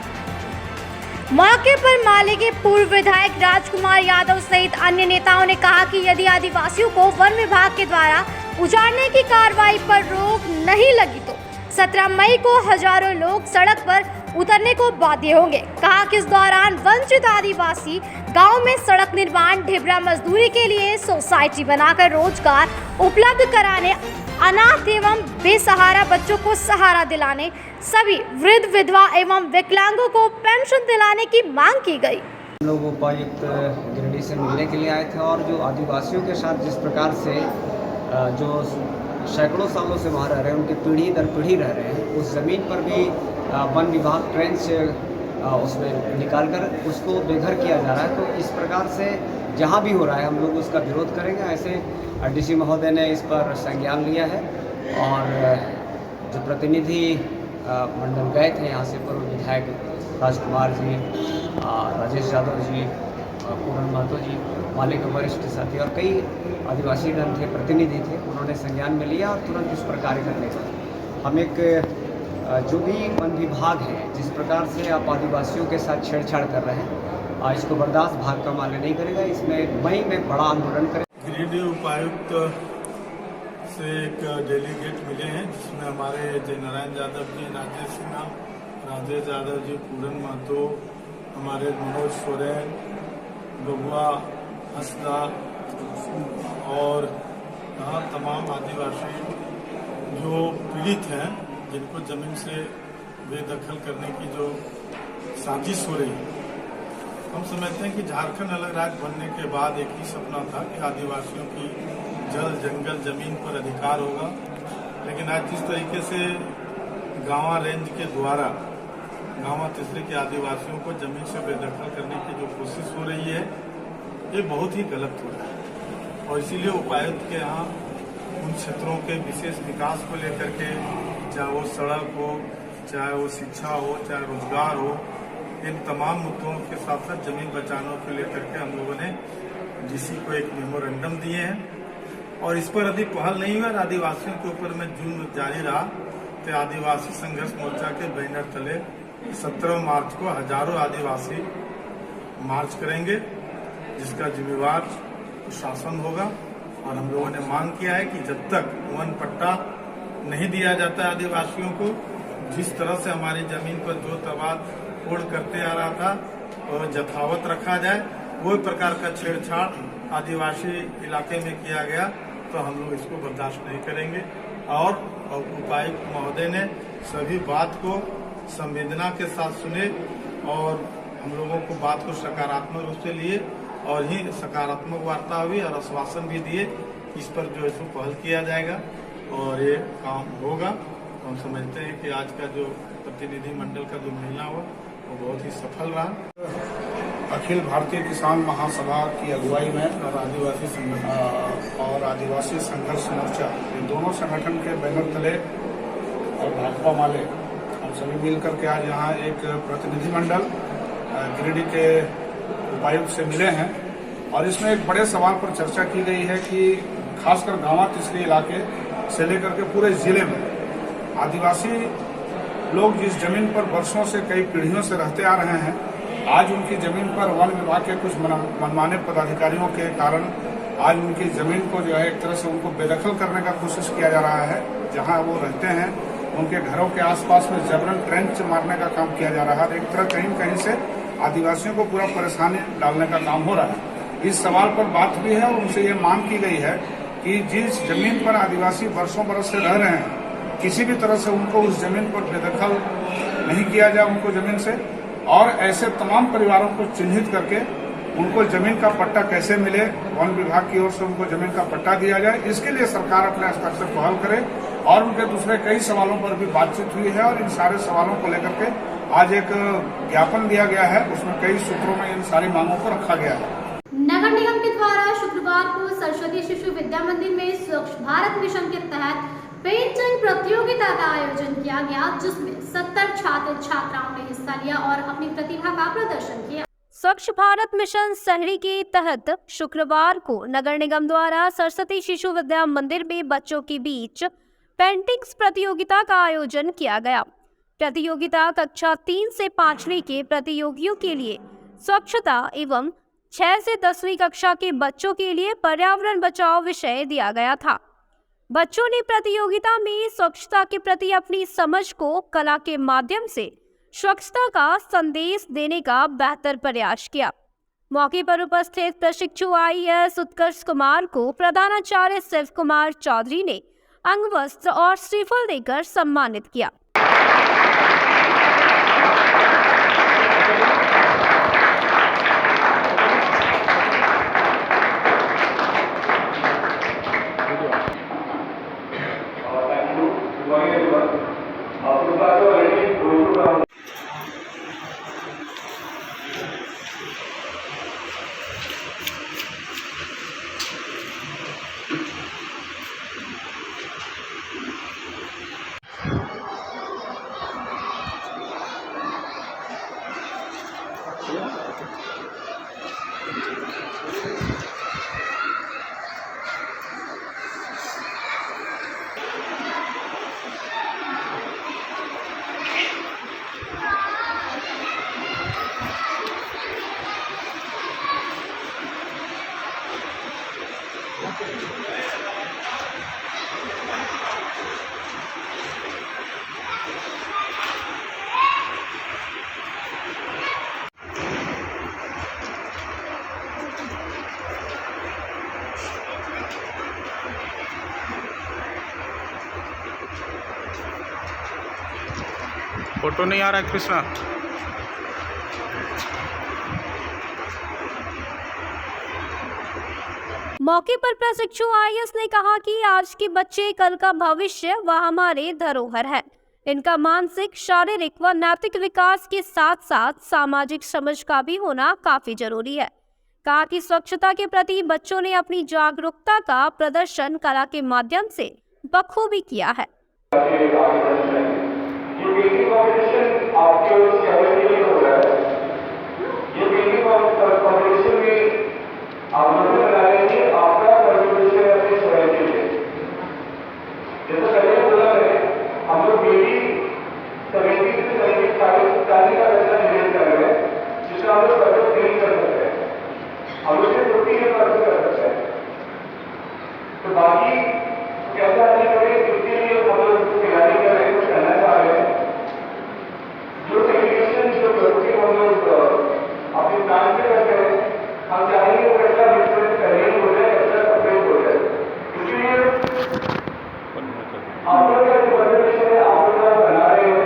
मौके पर माले के पूर्व विधायक राजकुमार यादव सहित अन्य नेताओं ने कहा कि यदि आदिवासियों को वन विभाग के द्वारा उजाड़ने की कार्रवाई पर रोक नहीं लगी तो 17 मई को हजारों लोग सड़क पर उतरने को बाध्य होंगे। कहा कि इस दौरान वंचित आदिवासी गांव में सड़क निर्माण, ढिबरा मजदूरी के लिए सोसाइटी बनाकर रोजगार उपलब्ध कराने, अनाथ एवं बेसहारा बच्चों को सहारा दिलाने, सभी वृद्ध, विधवा एवं विकलांगों को पेंशन दिलाने की मांग की गई।
हम लोग उपायुक्त गिरिडीह से मिलने के लिए आए थे और जो आदिवासियों के साथ जिस प्रकार से जो सैकड़ों सालों से वहाँ रह रहे हैं, उनकी पीढ़ी दर पीढ़ी रह रहे हैं, उस ज़मीन पर भी वन विभाग ट्रेन से उसमें निकालकर उसको बेघर किया जा रहा है। तो इस प्रकार से जहाँ भी हो रहा है हम लोग उसका विरोध करेंगे। ऐसे डीसी महोदय ने इस पर संज्ञान लिया है और जो प्रतिनिधि मंडल गए थे यहाँ से पूर्व विधायक राजकुमार जी, राजेश यादव जी, पूरन महतो जी, माले के वरिष्ठ साथी और कई आदिवासी दल के प्रतिनिधि थे, उन्होंने संज्ञान में लिया और तुरंत इस पर कार्य करने का हम एक जो भी वन विभाग है जिस प्रकार से आप आदिवासियों के साथ छेड़छाड़ कर रहे हैं, इसको बर्दाश्त भाकपा माले नहीं करेगा। इसमें मई में बड़ा आंदोलन करें।
गिरिडीह उपायुक्त से एक डेलीगेट मिले हैं जिसमें हमारे जय नारायण यादव जी, राजेश सिन्हा, राजेश यादव जी, पूरन महतो, हमारे मनोज सोरेन, बबुआ हंसदा और यहाँ तमाम आदिवासी जो पीड़ित हैं, जिनको ज़मीन से बेदखल करने की जो साजिश हो रही है। हम समझते हैं कि झारखंड अलग राज्य बनने के बाद एक ही सपना था कि आदिवासियों की जल, जंगल, जमीन पर अधिकार होगा, लेकिन आज जिस तरीके से गांवा रेंज के द्वारा गांवा तीसरे के आदिवासियों को जमीन से बेदखल करने की जो कोशिश हो रही है, ये बहुत ही गलत हो रहा है। और इसीलिए उपायुक्त के यहाँ उन क्षेत्रों के विशेष विकास को लेकर के, चाहे वो सड़क हो, चाहे वो शिक्षा हो, चाहे रोजगार हो, इन तमाम मुद्दों के साथ साथ जमीन बचाने को लेकर के हम लोगों ने डीसी को एक मेमोरेंडम दिए हैं और इस पर यदि पहल नहीं हुआ और आदिवासियों के ऊपर में जुल्म जारी रहा तो आदिवासी संघर्ष मोर्चा के बैनर तले 17 मार्च को हजारों आदिवासी मार्च करेंगे, जिसका जिम्मेवार प्रशासन होगा। और हम लोगों ने मांग किया है कि जब तक वन पट्टा नहीं दिया जाता आदिवासियों को, जिस तरह से हमारी जमीन पर जो तबाद फोड़ करते आ रहा था और यथावत रखा जाए, कोई प्रकार का छेड़छाड़ आदिवासी इलाके में किया गया तो हम लोग इसको बर्दाश्त नहीं करेंगे। और उपायुक्त महोदय ने सभी बात को संवेदना के साथ सुने और हम लोगों को बात को सकारात्मक रूप से लिए और ही सकारात्मक वार्ता हुई और आश्वासन भी दिए इस पर जो है पहल किया जाएगा और ये काम होगा। तो हम समझते हैं कि आज का जो प्रतिनिधि मंडल का जो मिलना हुआ वो बहुत ही सफल रहा।
अखिल भारतीय किसान महासभा की अगुवाई में
और
आदिवासी संघर्ष मोर्चा, ये दोनों संगठन के बैनर तले और भाकपा माले हम सभी मिलकर के आज यहाँ एक प्रतिनिधि मंडल गिरिडीह के उपायुक्त से मिले हैं और इसमें एक बड़े सवाल पर चर्चा की गई है कि खासकर गांवा तीसरी इलाके से लेकर के पूरे जिले में आदिवासी लोग जिस जमीन पर वर्षों से कई पीढ़ियों से रहते आ रहे हैं, आज उनकी जमीन पर वन विभाग के कुछ मनमाने पदाधिकारियों के कारण आज उनकी जमीन को जो है एक तरह से उनको बेदखल करने का कोशिश किया जा रहा है। जहां वो रहते हैं उनके घरों के आसपास में जबरन ट्रेंच मारने का काम किया जा रहा है। एक तरह कहीं कहीं से आदिवासियों को पूरा परेशानी डालने का काम हो रहा है। इस सवाल पर बात भी है और उनसे ये मांग की गई है कि जिस जमीन पर आदिवासी वर्षों बरस से रह रहे हैं, किसी भी तरह से उनको उस जमीन पर बेदखल नहीं किया जाए उनको जमीन से, और ऐसे तमाम परिवारों को चिन्हित करके उनको जमीन का पट्टा कैसे मिले, वन विभाग की ओर से उनको जमीन का पट्टा दिया जाए, इसके लिए सरकार अपने स्तर से पहल करे। और उनके दूसरे कई सवालों पर भी बातचीत हुई है और इन सारे सवालों को लेकर के आज एक ज्ञापन दिया गया है, उसमें कई सूत्रों में इन सारी मांगों को रखा गया है।
नगर निगम के द्वारा शुक्रवार को सरस्वती शिशु विद्या मंदिर में स्वच्छ भारत मिशन के तहत पेंटिंग प्रतियोगिता का आयोजन किया गया, जिसमें 70 छात्र छात्राओं ने हिस्सा लिया और अपनी प्रतिभा का प्रदर्शन किया।
स्वच्छ भारत मिशन शहरी के तहत शुक्रवार को नगर निगम द्वारा सरस्वती शिशु विद्या मंदिर में बच्चों के बीच पेंटिंग्स प्रतियोगिता का आयोजन किया गया। प्रतियोगिता कक्षा 3 से 5वीं के प्रतियोगियों के लिए स्वच्छता एवं 6 से 10वीं कक्षा के बच्चों के लिए पर्यावरण बचाओ विषय दिया गया था। बच्चों ने प्रतियोगिता में स्वच्छता के प्रति अपनी समझ को कला के माध्यम से स्वच्छता का संदेश देने का बेहतर प्रयास किया। मौके पर उपस्थित प्रशिक्षु IAS उत्कर्ष कुमार को प्रधानाचार्य शिव कुमार चौधरी ने अंगवस्त्र और श्रीफल देकर सम्मानित किया।
फोटो नहीं आ रहा है कृष्णा।
मौके पर प्रशिक्षु आईएएस ने कहा कि आज के बच्चे कल का भविष्य व हमारे धरोहर है। इनका मानसिक, शारीरिक व नैतिक विकास के साथ साथ सामाजिक समझ का भी होना काफी जरूरी है। कहा कि स्वच्छता के प्रति बच्चों ने अपनी जागरूकता का प्रदर्शन कला के माध्यम से बखूबी किया है।
तो बाकी कैसा इसके लिए हम लोग तैयारी कर रहे हैं, कुछ करना चाह रहे हैं। जो सेग्रीगेशन जो व्यवस्थित हम लोग अपने प्लान पे करते हैं, हम चाहेंगे वो कैसा डिफरेंट करियर हो जाए, कैसा सेपरेट हो जाए। इसलिए आप लोग का जो प्रेजेंटेशन है आप लोग बना रहे हैं,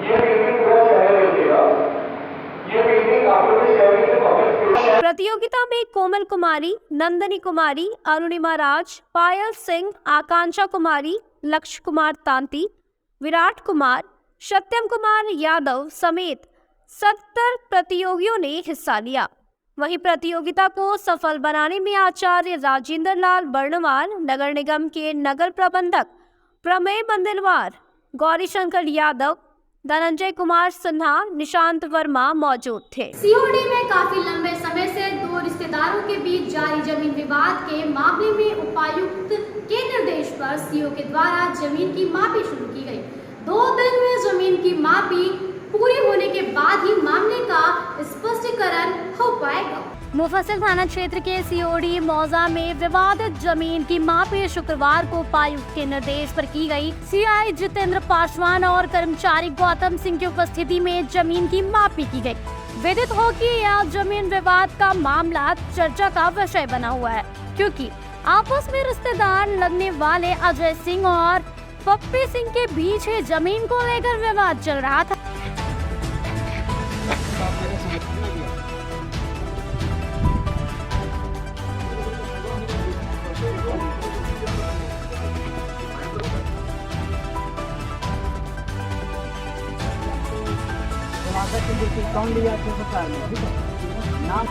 ये पेंटिंग पूरा शहर देखिएगा। ये पेंटिंग आप लोग के शहर के पब्लिक
प्रतियोगिता में कोमल कुमारी, नंदनी कुमारी, अरुणिमा राज, पायल सिंह, आकांक्षा कुमारी, लक्ष्य कुमार तांती, विराट कुमार, सत्यम कुमार यादव समेत 70 प्रतियोगियों ने हिस्सा लिया। वहीं प्रतियोगिता को सफल बनाने में आचार्य राजेंद्र लाल बर्णवाल, नगर निगम के नगर प्रबंधक प्रमेय बंदिलवार, गौरी शंकर यादव, धनंजय कुमार सिन्हा, निशांत वर्मा मौजूद थे।
सीओडी में काफी लंबे समय से दो रिश्तेदारों के बीच जारी जमीन विवाद के मामले में उपायुक्त के निर्देश पर सीओ के द्वारा जमीन की मापी शुरू की गई। 2 दिन में जमीन की मापी पूरी होने के बाद ही मामले का स्पष्टीकरण हो पाएगा।
मुफस्सिल थाना क्षेत्र के सीओडी मौजा में विवादित जमीन की मापी शुक्रवार को उपायुक्त के निर्देश पर की गई। सीआई जितेंद्र पासवान और कर्मचारी गौतम सिंह की उपस्थिति में जमीन की मापी की गई। विदित हो कि यह जमीन विवाद का मामला चर्चा का विषय बना हुआ है, क्योंकि आपस में रिश्तेदार लगने वाले अजय सिंह और पप्पी सिंह के बीच जमीन को लेकर विवाद चल रहा था।
कौन लिया नाम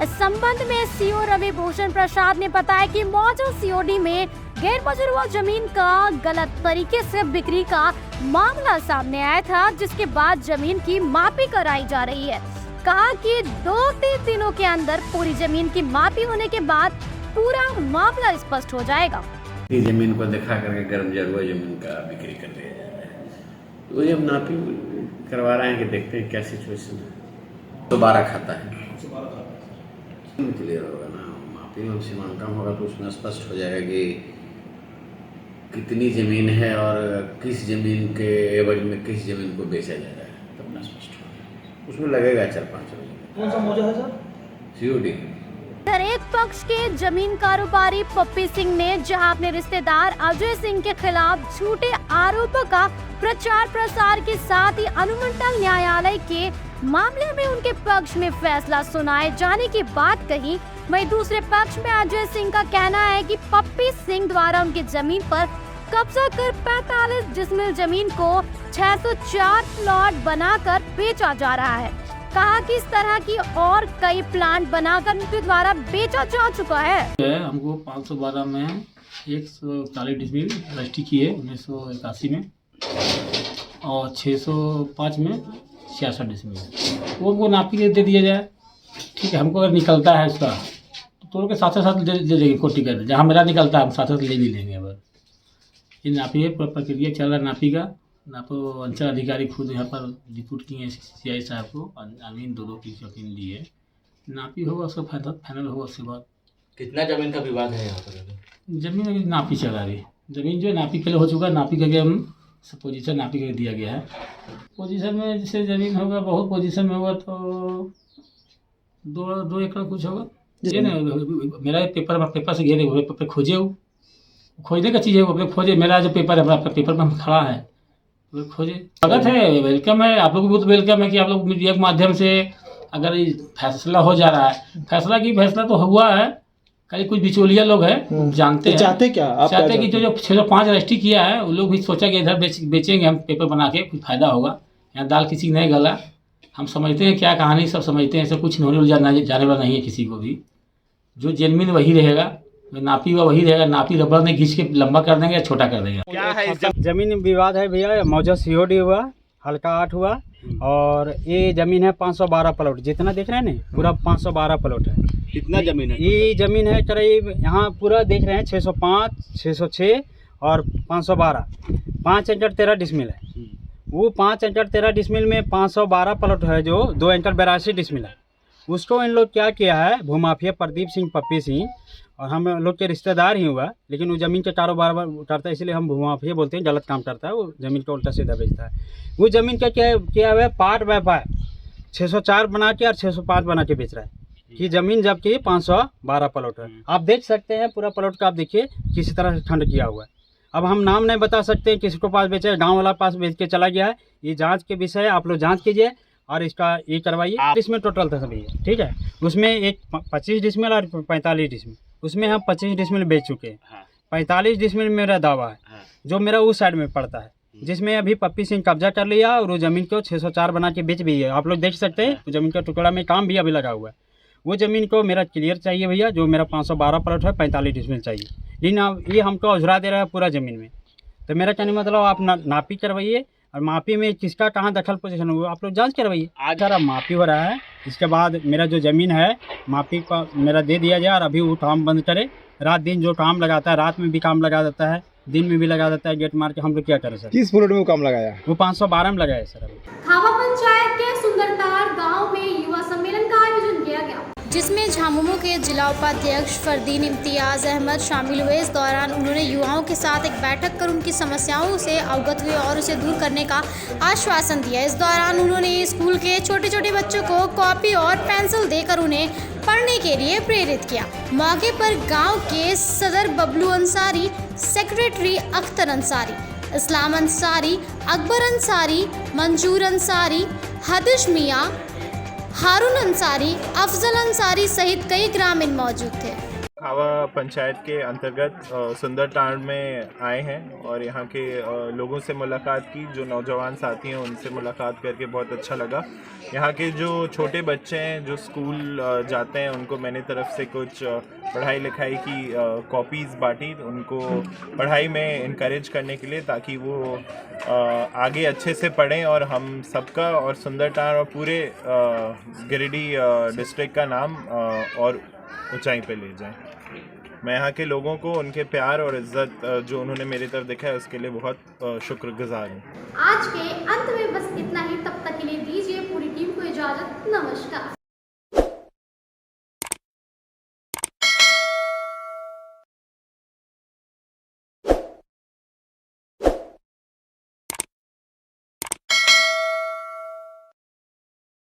इस संबंध में सीओ रवि भूषण प्रसाद ने बताया कि मौजूदा सीओडी में गैर मंजूर हुआ जमीन का गलत तरीके से बिक्री का मामला सामने आया था, जिसके बाद जमीन की मापी कराई जा रही है। कहा कि 2-3 दिनों के अंदर पूरी जमीन की मापी होने के बाद पूरा मामला स्पष्ट हो जाएगा।
जमीन को दिखा करके गर्म जरूर जमीन का बिक्री कर दिया जा रहा है, तो ये हम नापी करवा रहे हैं कि देखते हैं क्या सिचुएशन है। 12 खाता है क्लियर होगा ना, मापी में सीमांकन होगा तो उसमें स्पष्ट हो जाएगा कि कितनी जमीन है और किस जमीन के एवज में किस जमीन को बेचा जा रहा है, तब ना स्पष्ट होगा। उसमें लगेगा 4-5 रोज।
कौन सा मौजा है सर?
सीओडी।
एक पक्ष के जमीन कारोबारी पप्पी सिंह ने जहां अपने रिश्तेदार अजय सिंह के खिलाफ झूठे आरोपों का प्रचार प्रसार के साथ ही अनुमंडल न्यायालय के मामले में उनके पक्ष में फैसला सुनाए जाने की बात कही, वहीं दूसरे पक्ष में अजय सिंह का कहना है कि पप्पी सिंह द्वारा उनकी जमीन पर कब्जा कर 45 डिसमिल जमीन को 604 प्लॉट बनाकर बेचा जा रहा है।
कहा कि इस तरह की और कई प्लांट बनाकर उनके द्वारा बेचा जा चुका है।
हमको 512 में 140 डिसमिल रजिस्ट्री की है 1981 में और 605 में 66 डिसमिल वो नापी के दे दिया जाए। ठीक है, हमको अगर निकलता है उसका तो के साथ साथ दे देंगे कोटी कर, जहाँ मेरा निकलता है हम साथ साथ ले भी लेंगे। अब ये नापी है, प्रक्रिया चल रहा है नापी का। ना तो अंचल अधिकारी खुद यहाँ पर रिपोर्ट किए हैं CI साहब को, अमीन 2 की शौकीन ली है। नापी होगा उसका फाइनल होगा। उसके बाद
कितना जमीन का विवाद है यहाँ पर?
जमीन अभी नापी चला रही, जमीन जो है नापी के लिए हो चुका है। नापी करके हम पोजीशन नापी करके दिया गया है। पोजीशन में जैसे ज़मीन होगा, बहुत पोजीशन में होगा तो 2 एकड़ कुछ होगा। ये ना मेरा पेपर से घेरे हुए पेपर खोजे हो, खोजने का चीज़ है वो अपने खोजे। मेरा जो पेपर है अपना पेपर में खड़ा है वो खोजे। स्वागत है, वेलकम है, आप लोग भी बहुत वेलकम है कि आप लोग मीडिया के माध्यम से अगर फैसला हो जा रहा है, फैसला तो हुआ है। कई कुछ बिचौलिया लोग हैं जानते हैं, चाहते कि जो 605 रजिस्ट्री किया है वो लोग भी सोचा कि इधर बेचेंगे हम पेपर बना के, कुछ फायदा होगा। यहाँ दाल किसी नहीं गला, हम समझते हैं क्या कहानी सब समझते हैं। ऐसा कुछ होने जाने वाला नहीं है किसी को भी। जो जेनमिन वही रहेगा, नापी हुआ वही रहेगा। नापी रबड़ में घींच के लंबा कर देंगे या छोटा कर देंगे।
क्या है
जमीन विवाद है भैया, मौजा COD हुआ, हल्का 8 हुआ और ये जमीन है 512 प्लॉट। जितना देख रहे हैं ना पूरा 512 प्लॉट है।
कितना जमीन है?
ये जमीन है करीब यहाँ पूरा देख रहे हैं 605, 606 और 512, 5 एकड़ 13 डिसमिल है। वो 5 एकड़ 13 डिसमिल में 512 प्लॉट है जो 2 एकड़ 82 डिसमिल है। उसको इन लोग क्या किया है, भूमाफिया प्रदीप सिंह, पप्पी सिंह और हम लोग के रिश्तेदार ही हुआ, लेकिन वो ज़मीन के कारोबार करता है इसलिए हम भूमाफिया बोलते हैं। गलत काम करता है वो, ज़मीन को उल्टा सीधा बेचता है। वो ज़मीन का क्या किया हुआ है, पार्ट बाय पार्ट 604 बना के और 605 बना के बेच रहा है कि ज़मीन जबकि 512 प्लॉट है। आप देख सकते हैं पूरा प्लॉट का, आप देखिए किसी तरह से खंड किया हुआ है। अब हम नाम नहीं बता सकते किसको पास बेचा है, गाँव वाला पास बेच के चला गया है। ये जाँच के विषय है, आप लोग जाँच कीजिए और इसका ये करवाइए। इसमें टोटल था सभी, ठीक है। उसमें एक 25 डिसमिल और 45 डिसमिल, उसमें हम 25 डिसमिल बेच चुके हैं। 45 डिसमिल मेरा दावा है जो मेरा उस साइड में पड़ता है, जिसमें अभी पप्पी सिंह कब्जा कर लिया और वो ज़मीन को 604 बना के बेच भी है। आप लोग देख सकते हैं ज़मीन का टुकड़ा में काम भी अभी लगा हुआ है। वो ज़मीन को मेरा क्लियर चाहिए भैया, जो मेरा 512 प्लॉट है 45 डिसमिल चाहिए। लेकिन ये हमको अझुरा दे रहा है पूरा ज़मीन में। तो मेरा कहने मतलब आप नापी करवाइए और मापी में किसका कहाँ दखल पोजीशन हुआ आप लोग जांच करवाइए। आज सारा मापी हो रहा है, इसके बाद मेरा जो ज़मीन है मापी का मेरा दे दिया जाए और अभी वो काम बंद करे। रात दिन जो काम लगाता है, रात में भी काम लगा देता है, दिन में भी लगा देता है। गेट मार के हम लोग क्या करें सर? किस प्लॉट में वो काम लगाया? वो 512 में लगाया सर। अभी
खावा पंचायत के सुंदरतार गांव में युवा सम्मेलन का आयोजन किया गया,
जिसमें झामुमो के जिला उपाध्यक्ष फरदीन इम्तियाज़ अहमद शामिल हुए। इस दौरान उन्होंने युवाओं के साथ एक बैठक कर उनकी समस्याओं से अवगत हुए और उसे दूर करने का आश्वासन दिया। इस दौरान उन्होंने स्कूल के छोटे छोटे बच्चों को कॉपी और पेंसिल देकर उन्हें पढ़ने के लिए प्रेरित किया। मौके पर गाँव के सदर बबलू अंसारी, सेक्रेटरी अख्तर अंसारी, इस्लाम अंसारी, अकबर अंसारी, मंजूर अंसारी, हदिश मियाँ, हारून अंसारी, अफजल अंसारी सहित कई ग्रामीण मौजूद थे।
खावा पंचायत के अंतर्गत सुंदरतांड में आए हैं और यहाँ के लोगों से मुलाकात की। जो नौजवान साथी हैं उनसे मुलाकात करके बहुत अच्छा लगा। यहाँ के जो छोटे बच्चे हैं जो स्कूल जाते हैं उनको मैंने तरफ से कुछ पढ़ाई लिखाई की कॉपीज़ बांटी, उनको पढ़ाई में इनकरेज करने के लिए, ताकि वो आगे अच्छे से पढ़ें और हम सबका और सुंदरतांड और पूरे गिरिडीह डिस्ट्रिक्ट का नाम और ऊंचाई पे ले जाएं। मैं यहाँ के लोगों को उनके प्यार और इज्जत जो उन्होंने मेरी तरफ दिखा है उसके लिए बहुत शुक्रगुजार हूँ।
आज के अंत में बस इतना ही। तब तक के लिए दीजिए पूरी टीम को इजाजत। नमस्कार।